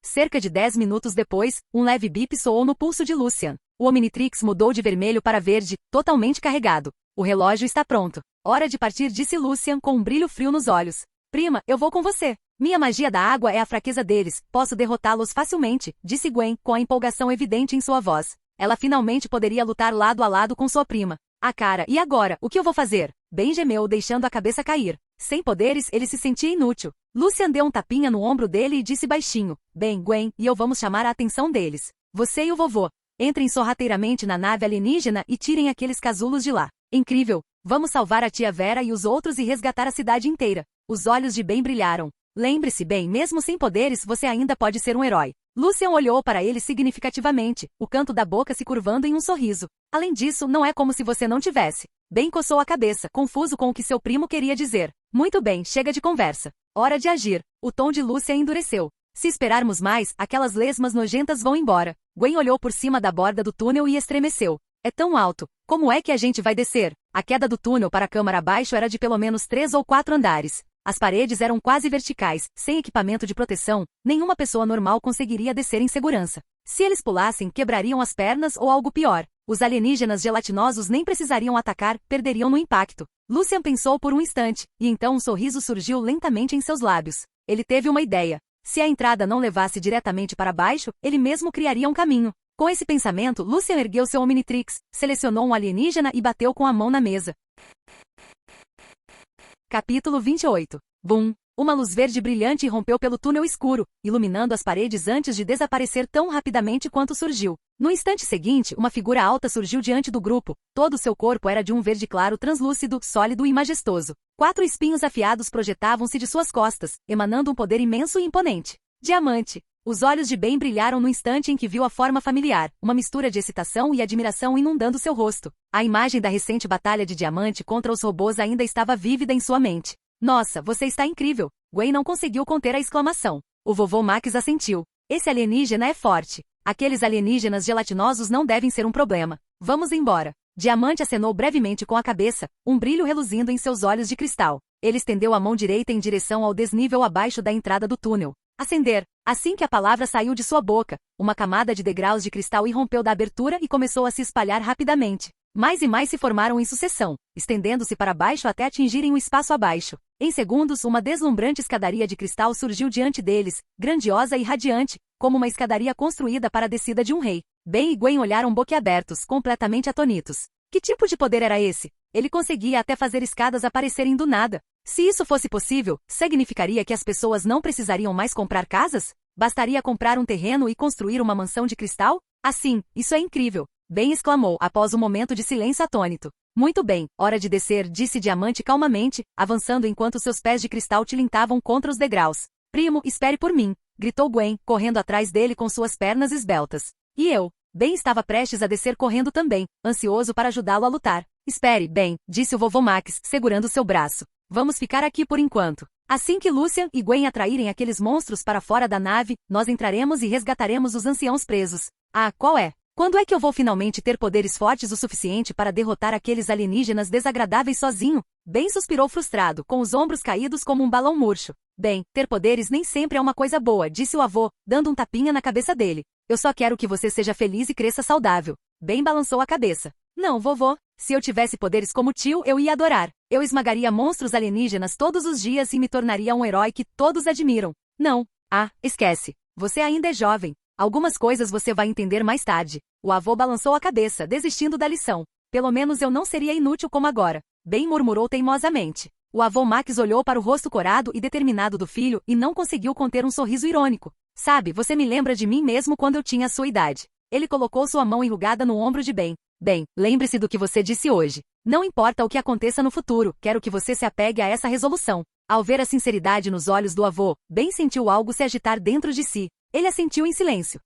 Cerca de 10 minutos depois, um leve bip soou no pulso de Lucian. O Omnitrix mudou de vermelho para verde, totalmente carregado. O relógio está pronto. Hora de partir, disse Lucian com um brilho frio nos olhos. Prima, eu vou com você. Minha magia da água é a fraqueza deles, posso derrotá-los facilmente, disse Gwen, com a empolgação evidente em sua voz. Ela finalmente poderia lutar lado a lado com sua prima. Ah, cara, e agora, o que eu vou fazer? Ben gemeu, deixando a cabeça cair. Sem poderes, ele se sentia inútil. Lucian deu um tapinha no ombro dele e disse baixinho. Ben, Gwen e eu vamos chamar a atenção deles. Você e o vovô. Entrem sorrateiramente na nave alienígena e tirem aqueles casulos de lá. Incrível! Vamos salvar a tia Vera e os outros e resgatar a cidade inteira. Os olhos de Ben brilharam. Lembre-se, Ben, mesmo sem poderes, você ainda pode ser um herói. Lucian olhou para ele significativamente, o canto da boca se curvando em um sorriso. Além disso, não é como se você não tivesse. Ben coçou a cabeça, confuso com o que seu primo queria dizer. Muito bem, chega de conversa. Hora de agir. O tom de Lucian endureceu. Se esperarmos mais, aquelas lesmas nojentas vão embora. Gwen olhou por cima da borda do túnel e estremeceu. É tão alto. Como é que a gente vai descer? A queda do túnel para a câmara abaixo era de pelo menos 3 ou 4 andares. As paredes eram quase verticais, sem equipamento de proteção, nenhuma pessoa normal conseguiria descer em segurança. Se eles pulassem, quebrariam as pernas ou algo pior. Os alienígenas gelatinosos nem precisariam atacar, perderiam no impacto. Lucian pensou por um instante, e então um sorriso surgiu lentamente em seus lábios. Ele teve uma ideia. Se a entrada não levasse diretamente para baixo, ele mesmo criaria um caminho. Com esse pensamento, Lucian ergueu seu Omnitrix, selecionou um alienígena e bateu com a mão na mesa. Capítulo 28. Boom! Uma luz verde brilhante irrompeu pelo túnel escuro, iluminando as paredes antes de desaparecer tão rapidamente quanto surgiu. No instante seguinte, uma figura alta surgiu diante do grupo. Todo seu corpo era de um verde claro translúcido, sólido e majestoso. 4 espinhos afiados projetavam-se de suas costas, emanando um poder imenso e imponente. Diamante. Os olhos de Ben brilharam no instante em que viu a forma familiar, uma mistura de excitação e admiração inundando seu rosto. A imagem da recente batalha de Diamante contra os robôs ainda estava vívida em sua mente. Nossa, você está incrível! Gwen não conseguiu conter a exclamação. O vovô Max assentiu. Esse alienígena é forte. Aqueles alienígenas gelatinosos não devem ser um problema. Vamos embora. Diamante acenou brevemente com a cabeça, um brilho reluzindo em seus olhos de cristal. Ele estendeu a mão direita em direção ao desnível abaixo da entrada do túnel. Acender. Assim que a palavra saiu de sua boca, uma camada de degraus de cristal irrompeu da abertura e começou a se espalhar rapidamente. Mais e mais se formaram em sucessão, estendendo-se para baixo até atingirem o espaço abaixo. Em segundos, uma deslumbrante escadaria de cristal surgiu diante deles, grandiosa e radiante, como uma escadaria construída para a descida de um rei. Ben e Gwen olharam boquiabertos, completamente atonitos. Que tipo de poder era esse? Ele conseguia até fazer escadas aparecerem do nada. Se isso fosse possível, significaria que as pessoas não precisariam mais comprar casas? Bastaria comprar um terreno e construir uma mansão de cristal? Assim, isso é incrível! Ben exclamou, após um momento de silêncio atônito. Muito bem, hora de descer, disse Diamante calmamente, avançando enquanto seus pés de cristal tilintavam contra os degraus. Primo, espere por mim, gritou Gwen, correndo atrás dele com suas pernas esbeltas. E eu? Ben estava prestes a descer correndo também, ansioso para ajudá-lo a lutar. Espere, Ben, disse o vovô Max, segurando seu braço. Vamos ficar aqui por enquanto. Assim que Lucian e Gwen atraírem aqueles monstros para fora da nave, nós entraremos e resgataremos os anciãos presos. Ah, qual é? Quando é que eu vou finalmente ter poderes fortes o suficiente para derrotar aqueles alienígenas desagradáveis sozinho? Ben suspirou frustrado, com os ombros caídos como um balão murcho. Bem, ter poderes nem sempre é uma coisa boa, disse o avô, dando um tapinha na cabeça dele. Eu só quero que você seja feliz e cresça saudável. Ben balançou a cabeça. Não, vovô. Se eu tivesse poderes como tio, eu ia adorar. Eu esmagaria monstros alienígenas todos os dias e me tornaria um herói que todos admiram. Não. Ah, esquece. Você ainda é jovem. Algumas coisas você vai entender mais tarde. O avô balançou a cabeça, desistindo da lição. Pelo menos eu não seria inútil como agora. Ben murmurou teimosamente. O avô Max olhou para o rosto corado e determinado do filho e não conseguiu conter um sorriso irônico. Sabe, você me lembra de mim mesmo quando eu tinha a sua idade. Ele colocou sua mão enrugada no ombro de Ben. Bem, lembre-se do que você disse hoje. Não importa o que aconteça no futuro, quero que você se apegue a essa resolução. Ao ver a sinceridade nos olhos do avô, Ben sentiu algo se agitar dentro de si. Ele assentiu em silêncio.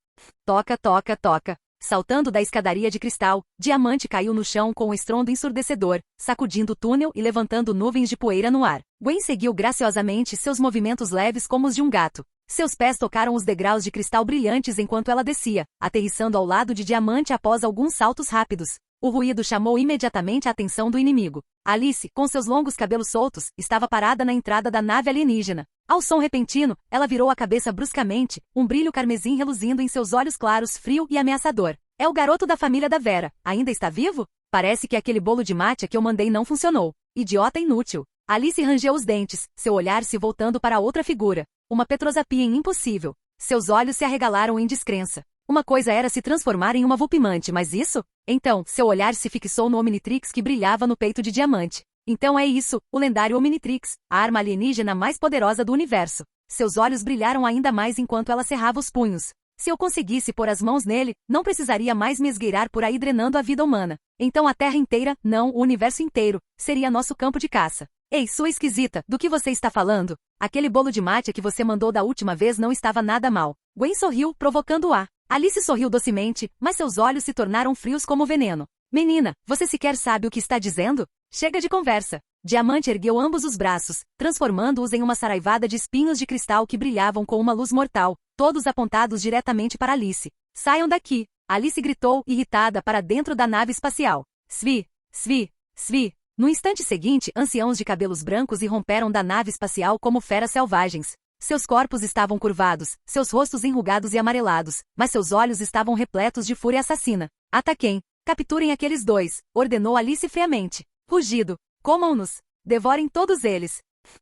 Toca, toca, toca. Saltando da escadaria de cristal, Diamante caiu no chão com um estrondo ensurdecedor, sacudindo o túnel e levantando nuvens de poeira no ar. Gwen seguiu graciosamente seus movimentos leves como os de um gato. Seus pés tocaram os degraus de cristal brilhantes enquanto ela descia, aterrissando ao lado de Diamante após alguns saltos rápidos. O ruído chamou imediatamente a atenção do inimigo. Alice, com seus longos cabelos soltos, estava parada na entrada da nave alienígena. Ao som repentino, ela virou a cabeça bruscamente, um brilho carmesim reluzindo em seus olhos claros, frio e ameaçador. É o garoto da família da Vera. Ainda está vivo? Parece que aquele bolo de matcha que eu mandei não funcionou. Idiota inútil. Alice rangeu os dentes, seu olhar se voltando para outra figura. Uma Petrosapien impossível. Seus olhos se arregalaram em descrença. Uma coisa era se transformar em uma Vulpimante, mas isso? Então, seu olhar se fixou no Omnitrix que brilhava no peito de Diamante. Então é isso, o lendário Omnitrix, a arma alienígena mais poderosa do universo. Seus olhos brilharam ainda mais enquanto ela cerrava os punhos. Se eu conseguisse pôr as mãos nele, não precisaria mais me esgueirar por aí drenando a vida humana. Então a Terra inteira, não, o universo inteiro, seria nosso campo de caça. Ei, sua esquisita, do que você está falando? Aquele bolo de matcha que você mandou da última vez não estava nada mal. Gwen sorriu, provocando-a. Alice sorriu docemente, mas seus olhos se tornaram frios como veneno. Menina, você sequer sabe o que está dizendo? Chega de conversa. Diamante ergueu ambos os braços, transformando-os em uma saraivada de espinhos de cristal que brilhavam com uma luz mortal, todos apontados diretamente para Alice. Saiam daqui! Alice gritou, irritada, para dentro da nave espacial. Svi, Svi, Svi. No instante seguinte, anciãos de cabelos brancos irromperam da nave espacial como feras selvagens. Seus corpos estavam curvados, seus rostos enrugados e amarelados, mas seus olhos estavam repletos de fúria assassina. Ataquem! Capturem aqueles dois, ordenou Alice friamente. Rugido! Comam-nos! Devorem todos eles!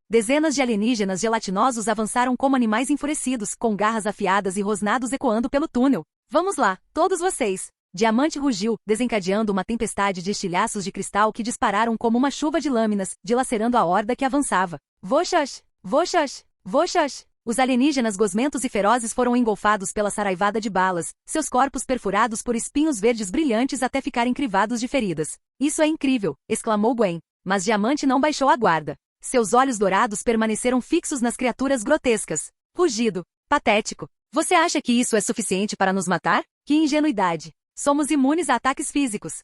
Dezenas de alienígenas gelatinosos avançaram como animais enfurecidos, com garras afiadas e rosnados ecoando pelo túnel. Vamos lá, todos vocês! Diamante rugiu, desencadeando uma tempestade de estilhaços de cristal que dispararam como uma chuva de lâminas, dilacerando a horda que avançava. Voxas! Voxas! Voxas! Os alienígenas gosmentos e ferozes foram engolfados pela saraivada de balas, seus corpos perfurados por espinhos verdes brilhantes até ficarem crivados de feridas. Isso é incrível! Exclamou Gwen. Mas Diamante não baixou a guarda. Seus olhos dourados permaneceram fixos nas criaturas grotescas. Rugido. Patético. Você acha que isso é suficiente para nos matar? Que ingenuidade. Somos imunes a ataques físicos.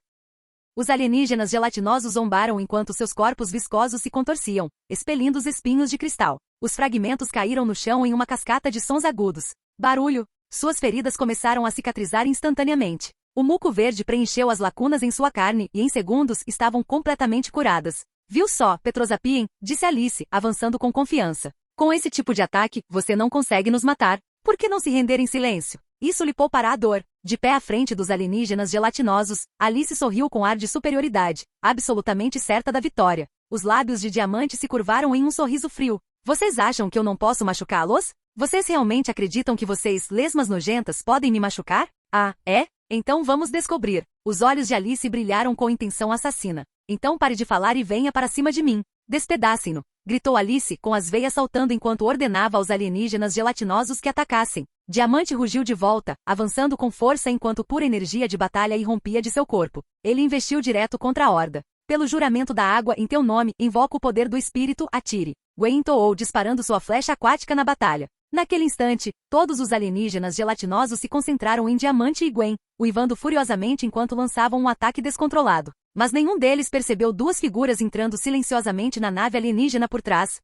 Os alienígenas gelatinosos zombaram enquanto seus corpos viscosos se contorciam, expelindo os espinhos de cristal. Os fragmentos caíram no chão em uma cascata de sons agudos. Barulho! Suas feridas começaram a cicatrizar instantaneamente. O muco verde preencheu as lacunas em sua carne e em segundos estavam completamente curadas. Viu só, Petrosapien, disse Alice, avançando com confiança. Com esse tipo de ataque, você não consegue nos matar. Por que não se render em silêncio? Isso lhe poupará a dor. De pé à frente dos alienígenas gelatinosos, Alice sorriu com ar de superioridade, absolutamente certa da vitória. Os lábios de Diamante se curvaram em um sorriso frio. Vocês acham que eu não posso machucá-los? Vocês realmente acreditam que vocês, lesmas nojentas, podem me machucar? Ah, é? Então vamos descobrir. Os olhos de Alice brilharam com intenção assassina. Então pare de falar e venha para cima de mim. Despedacem-no! Gritou Alice, com as veias saltando enquanto ordenava aos alienígenas gelatinosos que atacassem. Diamante rugiu de volta, avançando com força enquanto pura energia de batalha irrompia de seu corpo. Ele investiu direto contra a horda. Pelo juramento da água em teu nome, invoco o poder do espírito, atire. Gwen entoou, disparando sua flecha aquática na batalha. Naquele instante, todos os alienígenas gelatinosos se concentraram em Diamante e Gwen, uivando furiosamente enquanto lançavam um ataque descontrolado. Mas nenhum deles percebeu duas figuras entrando silenciosamente na nave alienígena por trás.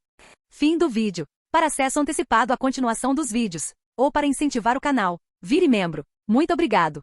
Fim do vídeo. Para acesso antecipado à continuação dos vídeos, ou para incentivar o canal, vire membro. Muito obrigado.